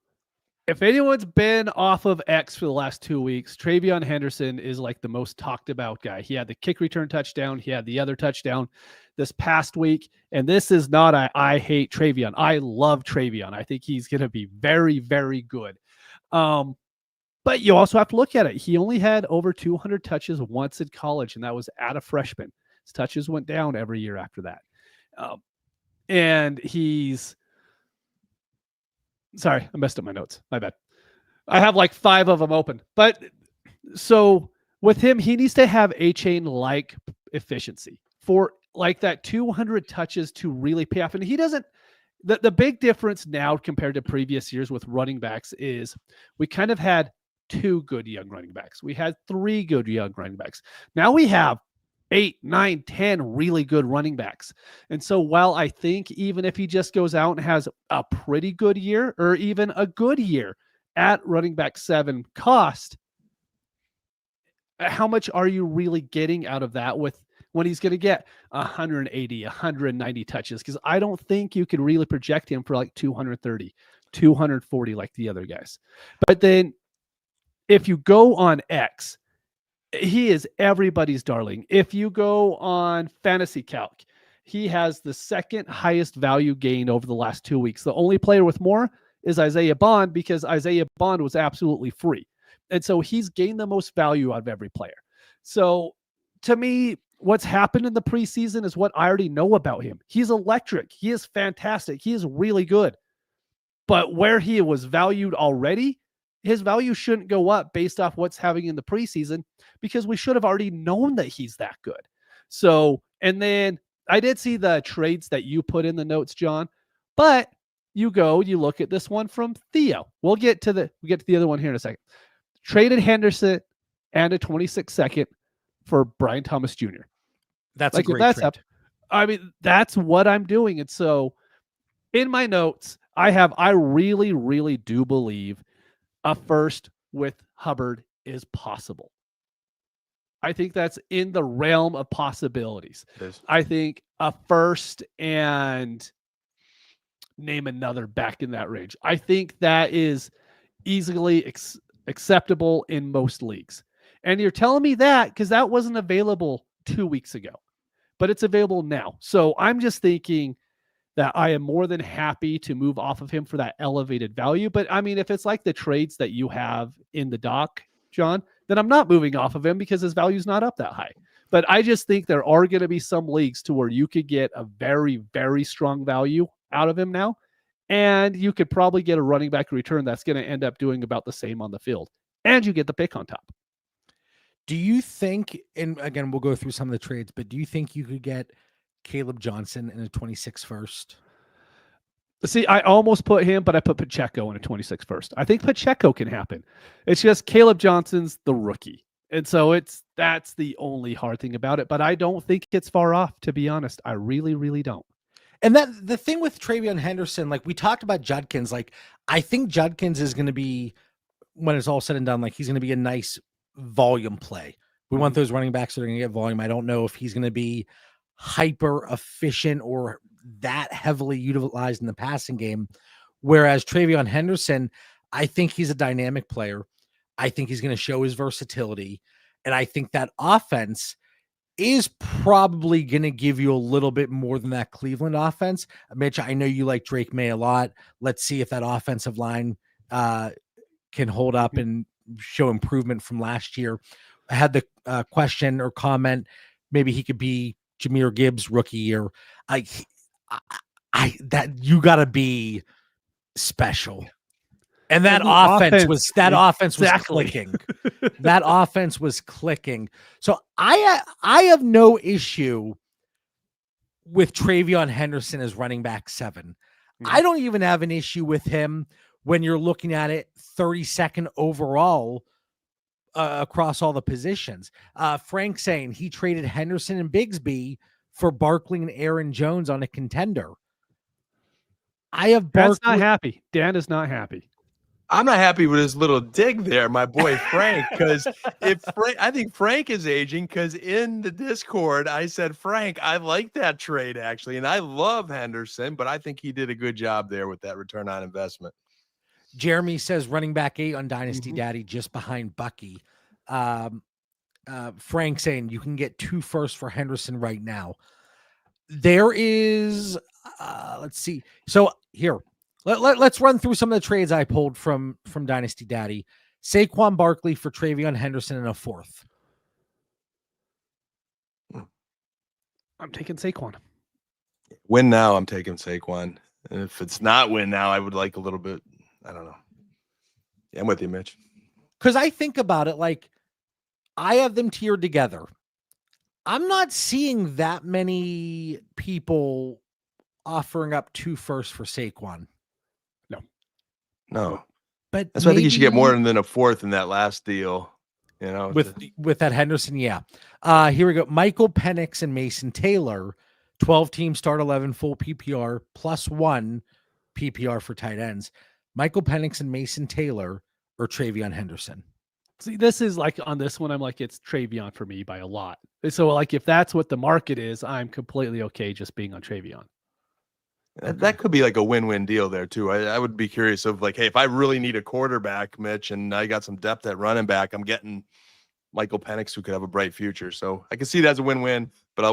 if anyone's been off of X for the last 2 weeks, Travion Henderson is like the most talked about guy. He had the kick return touchdown. He had the other touchdown this past week. And this is not I hate Travion. I love Travion. I think he's going to be very, very good. But you also have to look at it. He only had over 200 touches once in college, and that was at a freshman. His touches went down every year after that. And he's... Sorry, I messed up my notes. My bad. I have like 5 of them open. But so with him, he needs to have A-chain like efficiency for like that 200 touches to really pay off. And he doesn't. The big difference now compared to previous years with running backs is we kind of had 2 good young running backs. We had 3 good young running backs. Now we have 8, 9, 10 really good running backs. And so while I think even if he just goes out and has a pretty good year or even a good year at running back 7 cost, how much are you really getting out of that with when he's going to get 180, 190 touches? Because I don't think you could really project him for like 230, 240 like the other guys. But then if you go on X, he is everybody's darling. If you go on Fantasy Calc, he has the second highest value gain over the last 2 weeks. The only player with more is Isaiah Bond because Isaiah Bond was absolutely free. And so he's gained the most value out of every player. So to me, what's happened in the preseason is what I already know about him. He's electric. He is fantastic. He is really good. But where he was valued already, his value shouldn't go up based off what's happening in the preseason because we should have already known that he's that good. So, and then I did see the trades that you put in the notes, John, but you look at this one from Theo. We'll get to the other one here in a second. Traded Henderson and a 26 second for Brian Thomas Jr. That's like, a great trade. I mean, that's what I'm doing. And so in my notes, I really, really do believe a first with Hubbard is possible. I think that's in the realm of possibilities. I think a first and name another back in that range. I think that is easily acceptable in most leagues. And you're telling me that because that wasn't available 2 weeks ago, but it's available now. So I'm just thinking that I am more than happy to move off of him for that elevated value. But I mean, if it's like the trades that you have in the doc, John, then I'm not moving off of him because his value is not up that high. But I just think there are going to be some leagues to where you could get a very, very strong value out of him now. And you could probably get a running back return that's going to end up doing about the same on the field. And you get the pick on top. Do you think, and again, we'll go through some of the trades, but do you think you could get Caleb Johnson in a 26 first? See, I almost put him, but I put Pacheco in a 26 first. I think Pacheco can happen. It's just Caleb Johnson's the rookie. And so that's the only hard thing about it. But I don't think it's far off, to be honest. I really, really don't. And that the thing with Travion Henderson, like we talked about Judkins, like I think Judkins is going to be, when it's all said and done, like he's going to be a nice volume play. We want those running backs that are going to get volume. I don't know if he's going to be hyper efficient or that heavily utilized in the passing game. Whereas Travion Henderson, I think he's a dynamic player. I think he's going to show his versatility. And I think that offense is probably going to give you a little bit more than that Cleveland offense. Mitch, I know you like Drake May a lot. Let's see if that offensive line can hold up and show improvement from last year. I had the question or comment, maybe he could be Jahmyr Gibbs rookie year. That you got to be special. And that offense was clicking. That offense was clicking. So I have no issue with Travion Henderson as running back 7. I don't even have an issue with him when you're looking at it 32nd overall across all the positions. Frank saying he traded Henderson and Bigsby for Barkley and Aaron Jones on a contender. I have Barkley. Dan's not happy. Dan is not happy. I'm not happy with his little dig there, my boy Frank, because I think Frank is aging, because in the Discord, I said, Frank, I like that trade actually, and I love Henderson, but I think he did a good job there with that return on investment. Jeremy says running back 8 on Dynasty Daddy, just behind Bucky. Frank saying you can get 2 firsts for Henderson right now. There is, let's see. So here, let's run through some of the trades I pulled from Dynasty Daddy. Saquon Barkley for Travion Henderson and a 4th. I'm taking Saquon. Win now, I'm taking Saquon. And if it's not win now, I would like a little bit. I don't know. Yeah, I'm with you, Mitch. Because I think about it, like I have them tiered together. I'm not seeing that many people offering up 2 firsts for Saquon. No. But that's why I think you should get more than a 4th in that last deal. You know, with that Henderson, yeah. Here we go. Michael Penix and Mason Taylor, 12-team start 11 full PPR plus 1 PPR for tight ends. Michael Penix and Mason Taylor or Travion Henderson. See, this is like on this one, I'm like, it's Travion for me by a lot. So like, if that's what the market is, I'm completely okay just being on Travion. That could be like a win-win deal there too. I would be curious of like, hey, if I really need a quarterback, Mitch, and I got some depth at running back, I'm getting Michael Penix, who could have a bright future. So I can see that as a win-win, but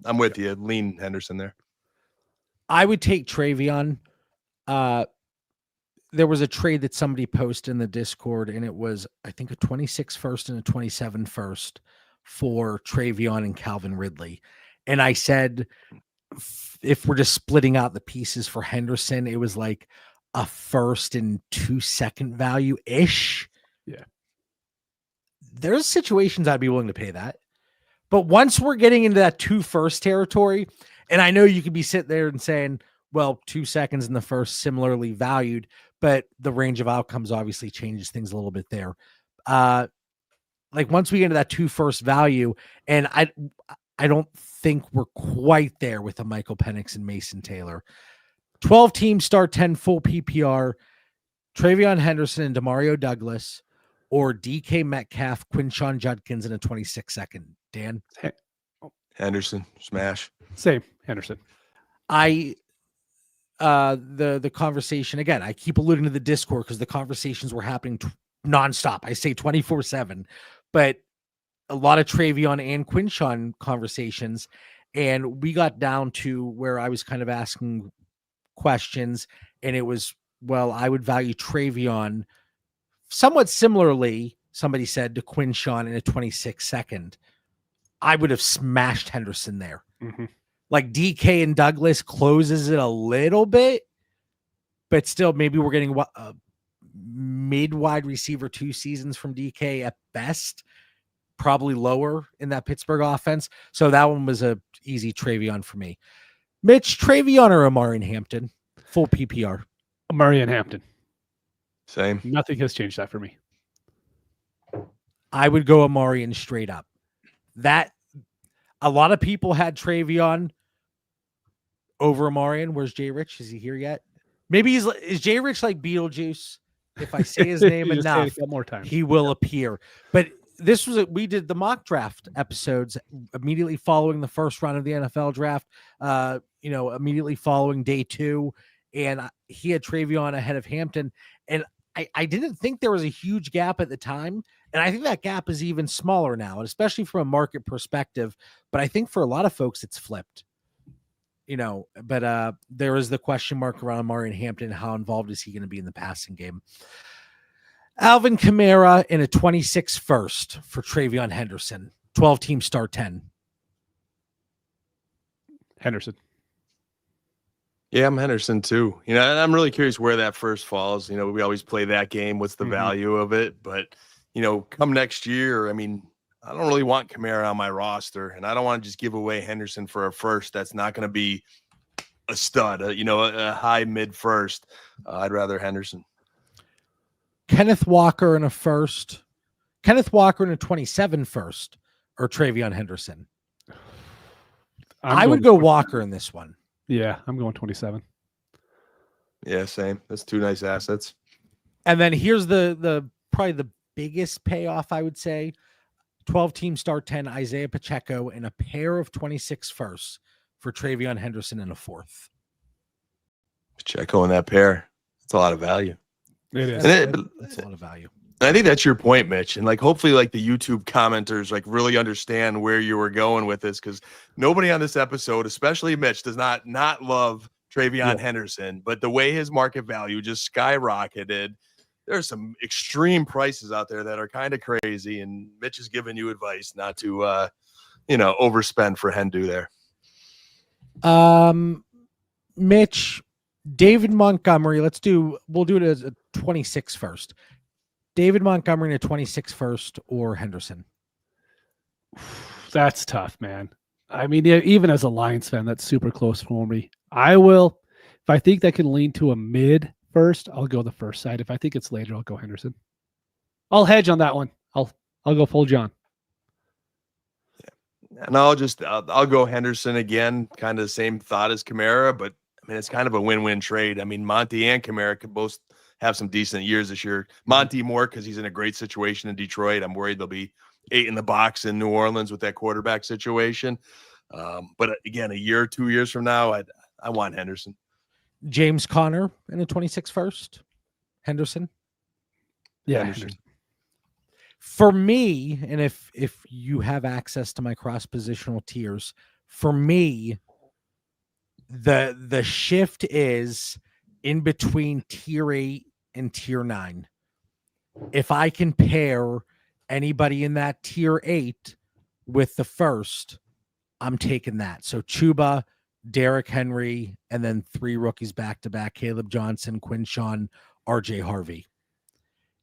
I'm with you. Lean Henderson there. I would take Travion. There was a trade that somebody posted in the Discord, and it was, I think, a 26 first and a 27 first for Travion and Calvin Ridley. And I said, if we're just splitting out the pieces for Henderson, it was like a 1st and 2 second value ish. Yeah. There's situations I'd be willing to pay that. But once we're getting into that 2 first territory, and I know you could be sitting there and saying, well, 2 seconds in the first similarly valued, but the range of outcomes obviously changes things a little bit there. Like once we get into that 2 first value, and I don't think we're quite there with a Michael Penix and Mason Taylor. 12-team start 10 full PPR, Travion Henderson and Demario Douglas, or DK Metcalf, Quinshon Judkins in a 26 second. Dan? Henderson, smash. Same, Henderson. The conversation, again, I keep alluding to the Discord because the conversations were happening nonstop. I say 24/7, but a lot of Travion and Quinshon conversations. And we got down to where I was kind of asking questions, and it was, well, I would value Travion somewhat similarly, somebody said, to Quinshon in a 26 second. I would have smashed Henderson there. Like DK and Douglas closes it a little bit, but still maybe we're getting mid wide receiver 2 seasons from DK at best, probably lower in that Pittsburgh offense. So that one was a easy Travion for me. Mitch, Travion or Amari and Hampton? Full PPR. Amari and Hampton. Same. Nothing has changed that for me. I would go Amari and straight up. That a lot of people had Travion over Amarian. Where's Jay Rich? Is he here yet? Maybe is Jay Rich like Beetlejuice? If I say his name You just say it enough, a couple more times. he will appear. But this was we did the mock draft episodes immediately following the first round of the NFL draft. Immediately following day 2, and he had Travion ahead of Hampton, and I didn't think there was a huge gap at the time, and I think that gap is even smaller now, and especially from a market perspective. But I think for a lot of folks, it's flipped. But there is the question mark around Amari and Hampton. How involved is he going to be in the passing game? Alvin Kamara in a 26 first for Travion Henderson, 12-team start 10. Henderson. Yeah, I'm Henderson too. And I'm really curious where that first falls. We always play that game. What's the value of it? But, come next year, I don't really want Kamara on my roster, and I don't want to just give away Henderson for a first. That's not going to be a stud, a high mid first. I'd rather Henderson. Kenneth Walker in a first. Kenneth Walker in a 27 first, or Travion Henderson. I would go Walker in this one. Yeah, I'm going 27. Yeah, same. That's 2 nice assets. And then here's the probably the biggest payoff, I would say. 12-team start 10, Isaiah Pacheco, and a pair of 26 firsts for Travion Henderson in a fourth. Pacheco in that pair. That's a lot of value. It is. That's a lot of value. I think that's your point, Mitch. And hopefully the YouTube commenters really understand where you were going with this, because nobody on this episode, especially Mitch, does not love Travion Henderson, but the way his market value just skyrocketed, there's some extreme prices out there that are kind of crazy. And Mitch is giving you advice not to, overspend for Hendu there. Mitch, David Montgomery, we'll do it as a 26 first. David Montgomery in a 26 first or Henderson? That's tough, man. Even as a Lions fan, that's super close for me. I will, if I think that can lean to a mid first, I'll go the first side. If I think it's later, I'll go Henderson. I'll hedge on that one. I'll go full John. Yeah. And I'll go Henderson again, kind of the same thought as Kamara, but it's kind of a win-win trade. Monty and Kamara could both have some decent years this year. Monty more because he's in a great situation in Detroit. I'm worried they'll be 8 in the box in New Orleans with that quarterback situation. But again, a year, 2 years from now, I want Henderson. James Conner in a 26 first. Henderson? Yeah, Henderson. For me, and if you have access to my cross-positional tiers, for me, the shift is in between tier 8 and tier 9. If I can pair anybody in that tier 8 with the first, I'm taking that. So Chuba, Derrick Henry, and then 3 rookies back-to-back, Caleb Johnson, Quinshawn, RJ Harvey.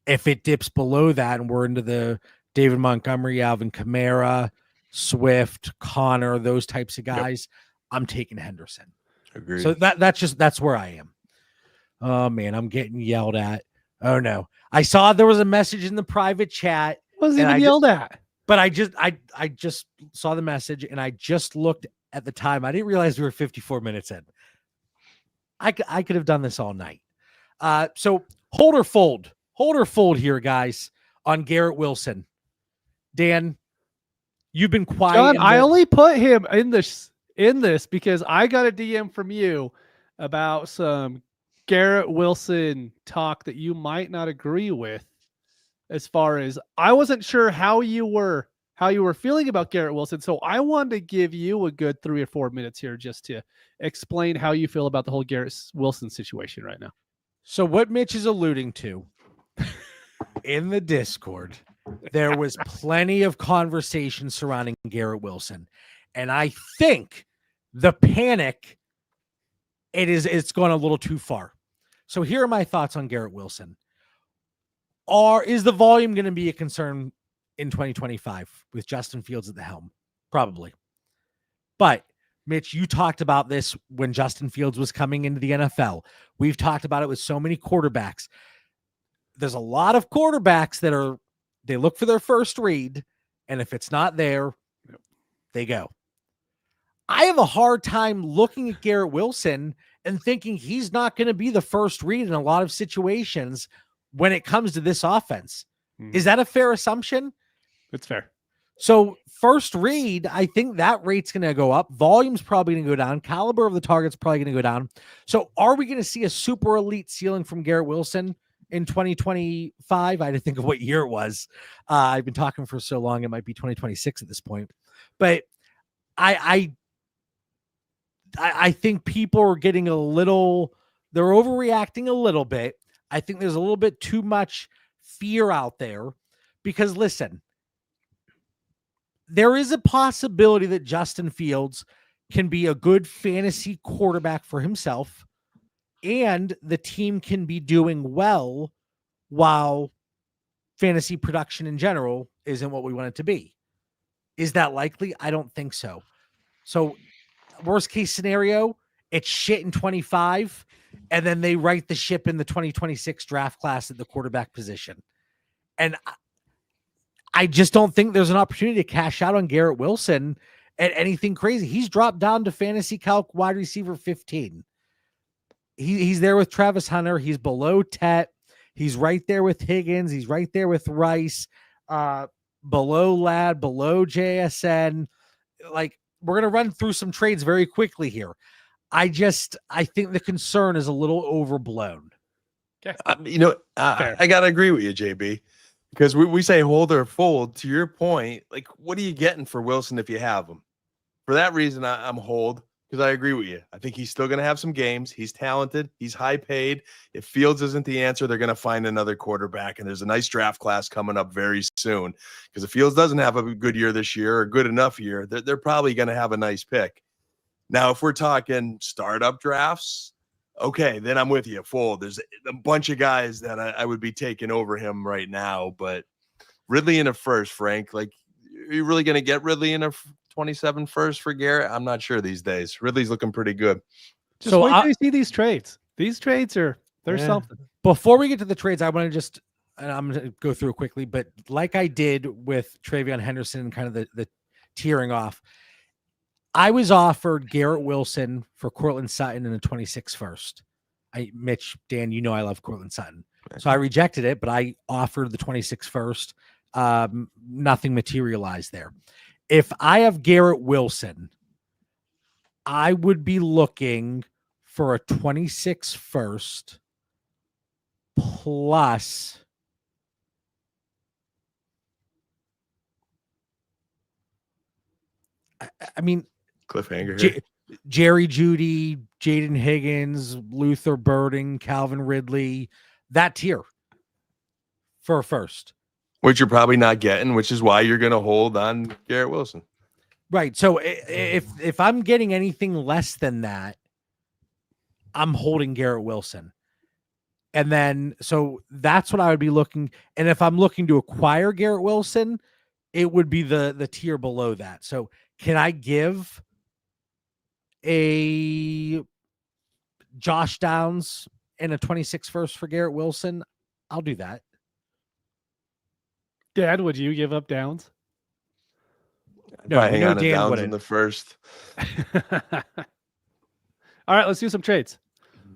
If it dips below that and we're into the David Montgomery, Alvin Kamara, Swift, Connor, those types of guys, I'm taking Henderson. Agreed. So that's where I am. Oh man, I'm getting yelled at. Oh no. I saw there was a message in the private chat. Wasn't even yelled at. But I just saw the message and I just looked at the time. I didn't realize we were 54 minutes in. I could have done this all night. So hold or fold here, guys, on Garrett Wilson. Dan, you've been quiet. John, I only put him in this because I got a DM from you about some Garrett Wilson talk that you might not agree with. As far as I wasn't sure how you were feeling about Garrett Wilson, so I wanted to give you a good 3 or 4 minutes here just to explain how you feel about the whole Garrett Wilson situation right now. So what Mitch is alluding to in the Discord, there was plenty of conversation surrounding Garrett Wilson, and I think the panic it's gone a little too far. So here are my thoughts on Garrett Wilson. Is the volume going to be a concern in 2025 with Justin Fields at the helm? Probably. But Mitch, you talked about this when Justin Fields was coming into the NFL. We've talked about it with so many quarterbacks. There's a lot of quarterbacks that they look for their first read, and if it's not there, they go. I have a hard time looking at Garrett Wilson and thinking he's not going to be the first read in a lot of situations when it comes to this offense. Is that a fair assumption? It's fair. So first read, I think that rate's going to go up. Volume's probably going to go down. Caliber of the target's probably going to go down. So are we going to see a super elite ceiling from Garrett Wilson in 2025? I had to think of what year it was. I've been talking for so long, it might be 2026 at this point. But I think people are getting they're overreacting a little bit. I think there's a little bit too much fear out there because listen, there is a possibility that Justin Fields can be a good fantasy quarterback for himself and the team can be doing well while fantasy production in general isn't what we want it to be. Is that likely? I don't think so. So worst case scenario, it's shit in 25 and then they right the ship in the 2026 draft class at the quarterback position. And I just don't think there's an opportunity to cash out on Garrett Wilson at anything crazy. He's dropped down to fantasy calc wide receiver 15. He's there with Travis Hunter. He's below Tet. He's right there with Higgins. He's right there with Rice, below Ladd, below JSN. Like, we're going to run through some trades very quickly here. I think the concern is a little overblown. Okay. I got to agree with you, JB. Because we say hold or fold. To your point, like, what are you getting for Wilson if you have him? For that reason, I'm hold because I agree with you. I think he's still going to have some games. He's talented. He's high paid. If Fields isn't the answer, they're going to find another quarterback. And there's a nice draft class coming up very soon. Because if Fields doesn't have a good year this year or good enough year, they're probably going to have a nice pick. Now, if we're talking startup drafts, okay, then I'm with you. Full. There's a bunch of guys that I would be taking over him right now, but Ridley in a first, Frank. Like, are you really going to get Ridley in a 27 first for Garrett? I'm not sure these days. Ridley's looking pretty good. Just wait till you see these trades. These trades they're something. Before we get to the trades, I want to and I'm going to go through quickly, but like I did with Travion Henderson and kind of the tearing off, I was offered Garrett Wilson for Courtland Sutton in the 26 first. Mitch, Dan, you know I love Courtland Sutton. So I rejected it, but I offered the 26 first. Nothing materialized there. If I have Garrett Wilson, I would be looking for a 26 first plus I mean, cliffhanger. Jerry Jeudy, Jaden Higgins, Luther Burden, Calvin Ridley, that tier for a first. Which you're probably not getting, which is why you're going to hold on Garrett Wilson. Right. So if I'm getting anything less than that, I'm holding Garrett Wilson. And then, so that's what I would be looking. And if I'm looking to acquire Garrett Wilson, it would be the tier below that. So can I give a Josh Downs and a 26 first for Garrett Wilson? I'll do that. Dad, would you give up Downs? No, hang on to Downs in the first. All right, let's do some trades.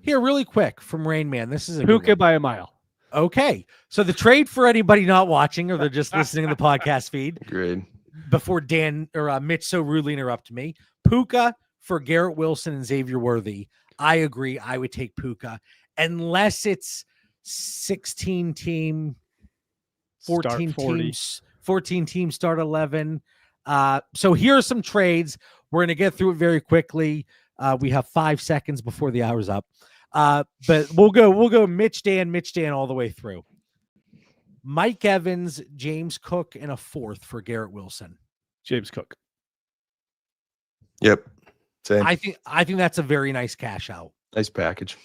Here, really quick from Rain Man. This is a Puka by a mile. Okay. So the trade for anybody not watching or they're just listening to the podcast feed. Great. Before Dan or Mitch so rudely interrupted me. Puka for Garrett Wilson and Xavier Worthy. I agree. I would take Puka unless it's 16 team, 14 teams, 14 teams, start 11. So here are some trades. We're going to get through it very quickly. We have 5 seconds before the hour's up. But we'll go Mitch Dan all the way through. Mike Evans, James Cook, and a fourth for Garrett Wilson. James Cook. Yep. Same. I think that's a very nice cash out. Nice package.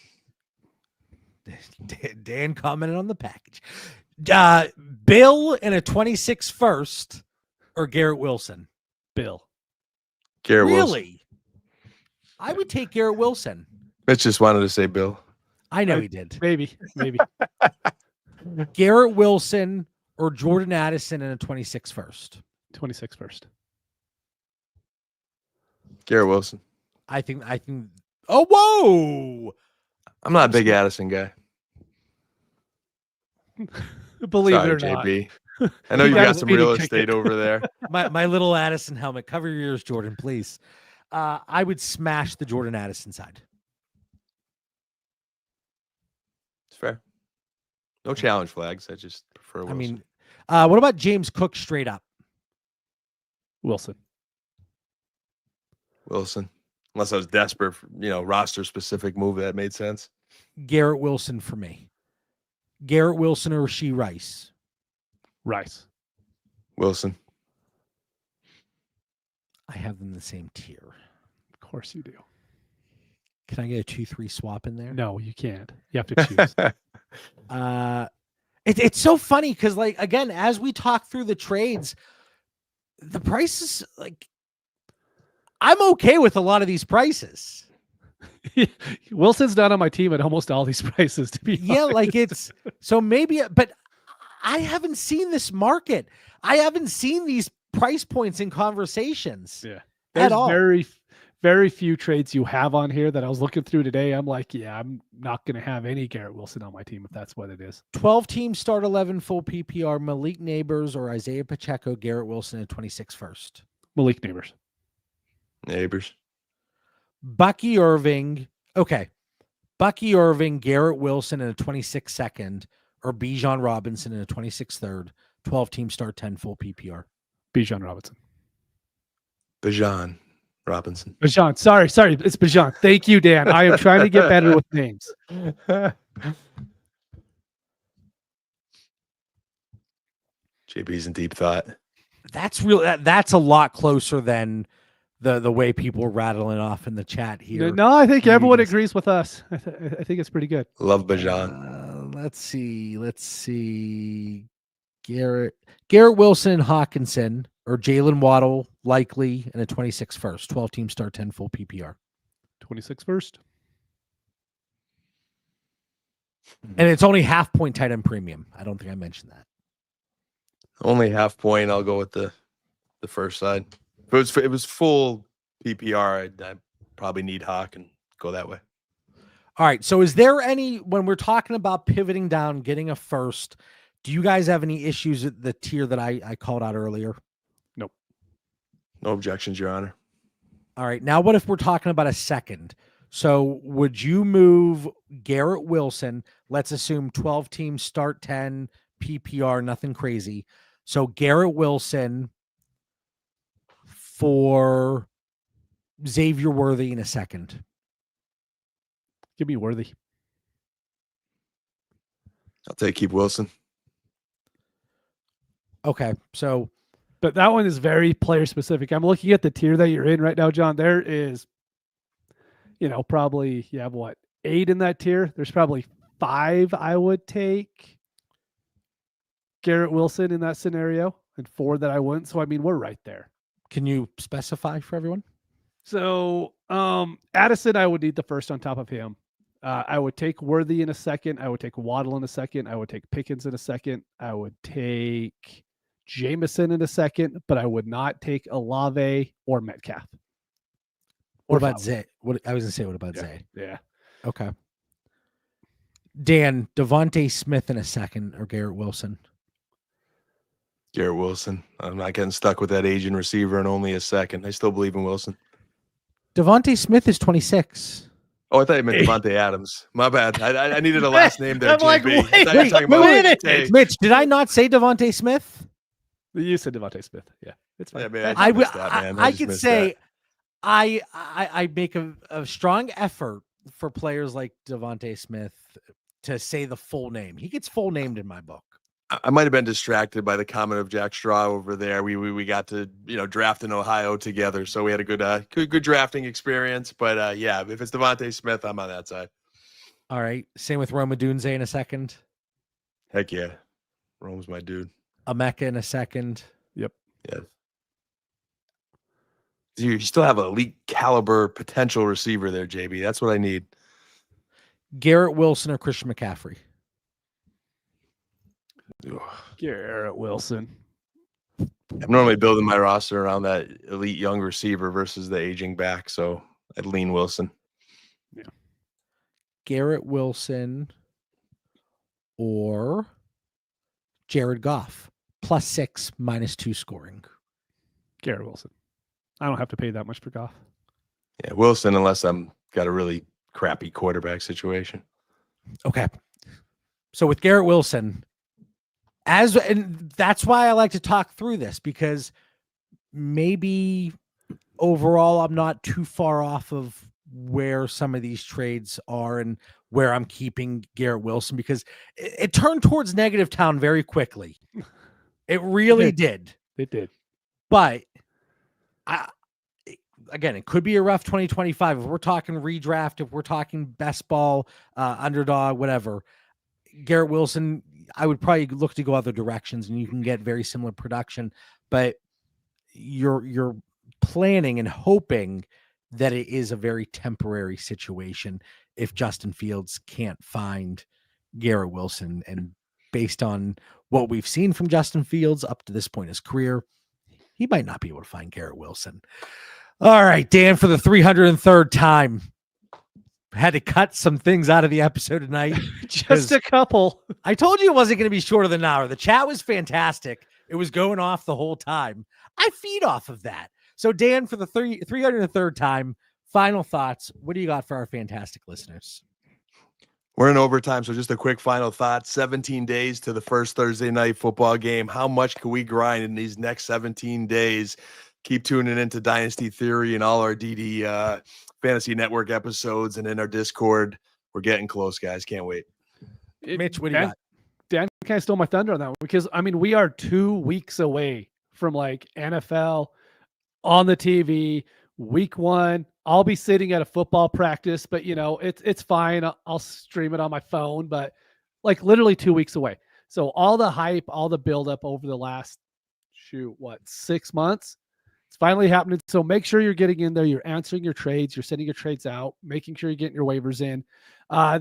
Dan commented on the package. Bill and a 26 first or Garrett Wilson? Bill. Garrett really? Wilson. I would take Garrett Wilson. Mitch just wanted to say Bill. I know he did. Maybe. Garrett Wilson or Jordan Addison and a 26 first. 26 first. Garrett Wilson. I think. Oh, whoa! I'm not a big Addison guy. Believe Sorry, it or not. JB. I know You you got got a some speeding real ticket. estate over there. My little Addison helmet. Cover your ears, Jordan, please. I would smash the Jordan Addison side. It's fair. No challenge flags. I just prefer Wilson. I mean, what about James Cook straight up? Wilson. Wilson. Unless I was desperate for, roster specific move that made sense. Garrett Wilson for me. Garrett Wilson or Rashee Rice? Rice. Wilson. I have them in the same tier. Of course you do. Can I get a 2-3 swap in there? No, you can't. You have to choose. It's so funny because, like, again, as we talk through the trades, the prices, like, I'm okay with a lot of these prices. Wilson's not on my team at almost all these prices, to be honest. Like it's so maybe, but I haven't seen this market. I haven't seen these price points in conversations. Yeah. At all. Very, very few trades you have on here that I was looking through today. I'm like, yeah, I'm not going to have any Garrett Wilson on my team if that's what it is. 12 team start 11 full PPR, Malik Neighbors or Isaiah Pacheco, Garrett Wilson at 26 first. Malik Neighbors. Neighbors. Bucky Irving. Okay. Bucky Irving, Garrett Wilson in a 26 second, or Bijan Robinson in a 26 third, 12 team start 10 full PPR. Bijan Robinson. Bijan Robinson. Bijan. Sorry. It's Bijan. Thank you, Dan. I am trying to get better with names. JB's in deep thought. That's real. That's a lot closer than the way people are rattling off in the chat here. No, I think everyone agrees with us. I think it's pretty good. Love Bijan. Let's see. Garrett Wilson, Hawkinson, or Jalen Waddle, likely in a 26 first, 12 team start 10 full PPR. 26 first. And it's only half point tight end premium. I don't think I mentioned that. Only half point. I'll go with the first side. If it was full PPR, I'd probably need Hawk and go that way. All right. So is there any, when we're talking about pivoting down, getting a first, do you guys have any issues at the tier that I called out earlier? Nope. No objections, Your Honor. All right. Now, what if we're talking about a second? So would you move Garrett Wilson? Let's assume 12 teams start 10 PPR, nothing crazy. So Garrett Wilson for Xavier Worthy in a second. Give me Worthy. I'll take keep Wilson. Okay. So, but that one is very player specific. I'm looking at the tier that you're in right now, John. There is, probably you have 8 in that tier. There's probably 5 I would take Garrett Wilson in that scenario, and 4 that I wouldn't. So I mean, we're right there. can you specify for everyone? So Addison, I would need the first on top of him. I would take Worthy in a second. I would take Waddle in a second. I would take Pickens in a second. I would take Jameson in a second, but I would not take Olave or Metcalf. What about Zay? What I was gonna say? What about Zay? Yeah. Okay. Dan, Devontae Smith in a second, or Garrett Wilson? Garrett Wilson. I'm not getting stuck with that Asian receiver in only a second. I still believe in Wilson. Devontae Smith is 26. Oh, I thought you meant Devontae Adams. My bad. I needed a last name there. I'm like, JB. wait, I thought you were talking about wait. Mitch, did I not say Devontae Smith? You said Devontae Smith. Yeah, it's fine. Yeah, man, I missed that, man. I just could missed say I make a strong effort for players like Devontae Smith to say the full name. He gets full named in my book. I might have been distracted by the comment of Jack Straw over there. We got to draft in Ohio together, so we had a good drafting experience. But yeah, if it's Devontae Smith, I'm on that side. All right. Same with Roma Dunze in a second. Heck yeah, Rome's my dude. Emeka in a second. Yep. Yeah. You still have an elite caliber potential receiver there, JB. That's what I need. Garrett Wilson or Christian McCaffrey? Garrett Wilson. I'm normally building my roster around that elite young receiver versus the aging back, so I'd lean Wilson. Garrett Wilson or Jared Goff, +6, -2 scoring. Garrett Wilson. I don't have to pay that much for Goff. Yeah, Wilson, unless I'm got a really crappy quarterback situation. Okay. So with Garrett Wilson, and that's why I like to talk through this, because maybe overall I'm not too far off of where some of these trades are and where I'm keeping Garrett Wilson, because it turned towards negative town very quickly. It really did. It did. But again, it could be a rough 2025. If we're talking redraft, if we're talking best ball, underdog, whatever, Garrett Wilson, I would probably look to go other directions, and you can get very similar production, but you're planning and hoping that it is a very temporary situation if Justin Fields can't find Garrett Wilson. And based on what we've seen from Justin Fields up to this point in his career, he might not be able to find Garrett Wilson. All right, Dan, for the 303rd time, had to cut some things out of the episode tonight. Just a couple. I told you it wasn't going to be shorter than an hour. The chat was fantastic. It was going off the whole time. I feed off of that. So, Dan, for the 303rd time, final thoughts. What do you got for our fantastic listeners? We're in overtime, so just a quick final thought. 17 days to the first Thursday night football game. How much can we grind in these next 17 days? Keep tuning into Dynasty Theory and all our DD Fantasy Network episodes and in our Discord. We're getting close, guys. Can't wait. Mitch, what do you got? Dan kind of stole my thunder on that one, because, I mean, we are 2 weeks away from like NFL on the TV, week 1. I'll be sitting at a football practice, but it's fine. I'll stream it on my phone, but like literally 2 weeks away. So all the hype, all the buildup over the last 6 months, it's finally happening. So make sure you're getting in there. You're answering your trades. You're sending your trades out, making sure you're getting your waivers in.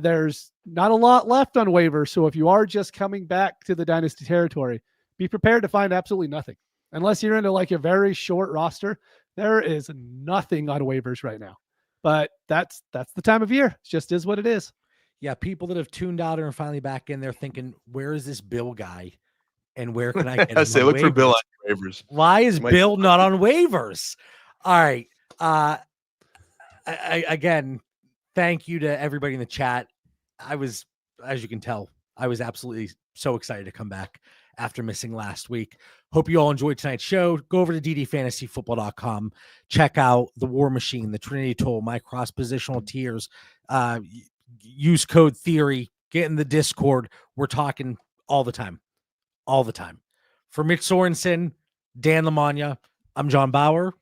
There's not a lot left on waivers. So if you are just coming back to the Dynasty territory, be prepared to find absolutely nothing. Unless you're into like a very short roster, there is nothing on waivers right now. But that's the time of year. It just is what it is. Yeah, people that have tuned out and are finally back in there thinking, where is this Bill guy? And where can I get him? I say, look for Bill on waivers. Why is Bill not on waivers? All right. Again, thank you to everybody in the chat. I was, as you can tell, I was absolutely so excited to come back after missing last week. Hope you all enjoyed tonight's show. Go over to ddfantasyfootball.com. Check out the War Machine, the Trinity Toll, my cross-positional tiers. Use code Theory. Get in the Discord. We're talking all the time. All the time. For Mitch Sorensen, Dan Lamagna, I'm John Bauer.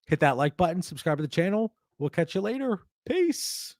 Hit that like button. Subscribe to the channel. We'll catch you later. Peace.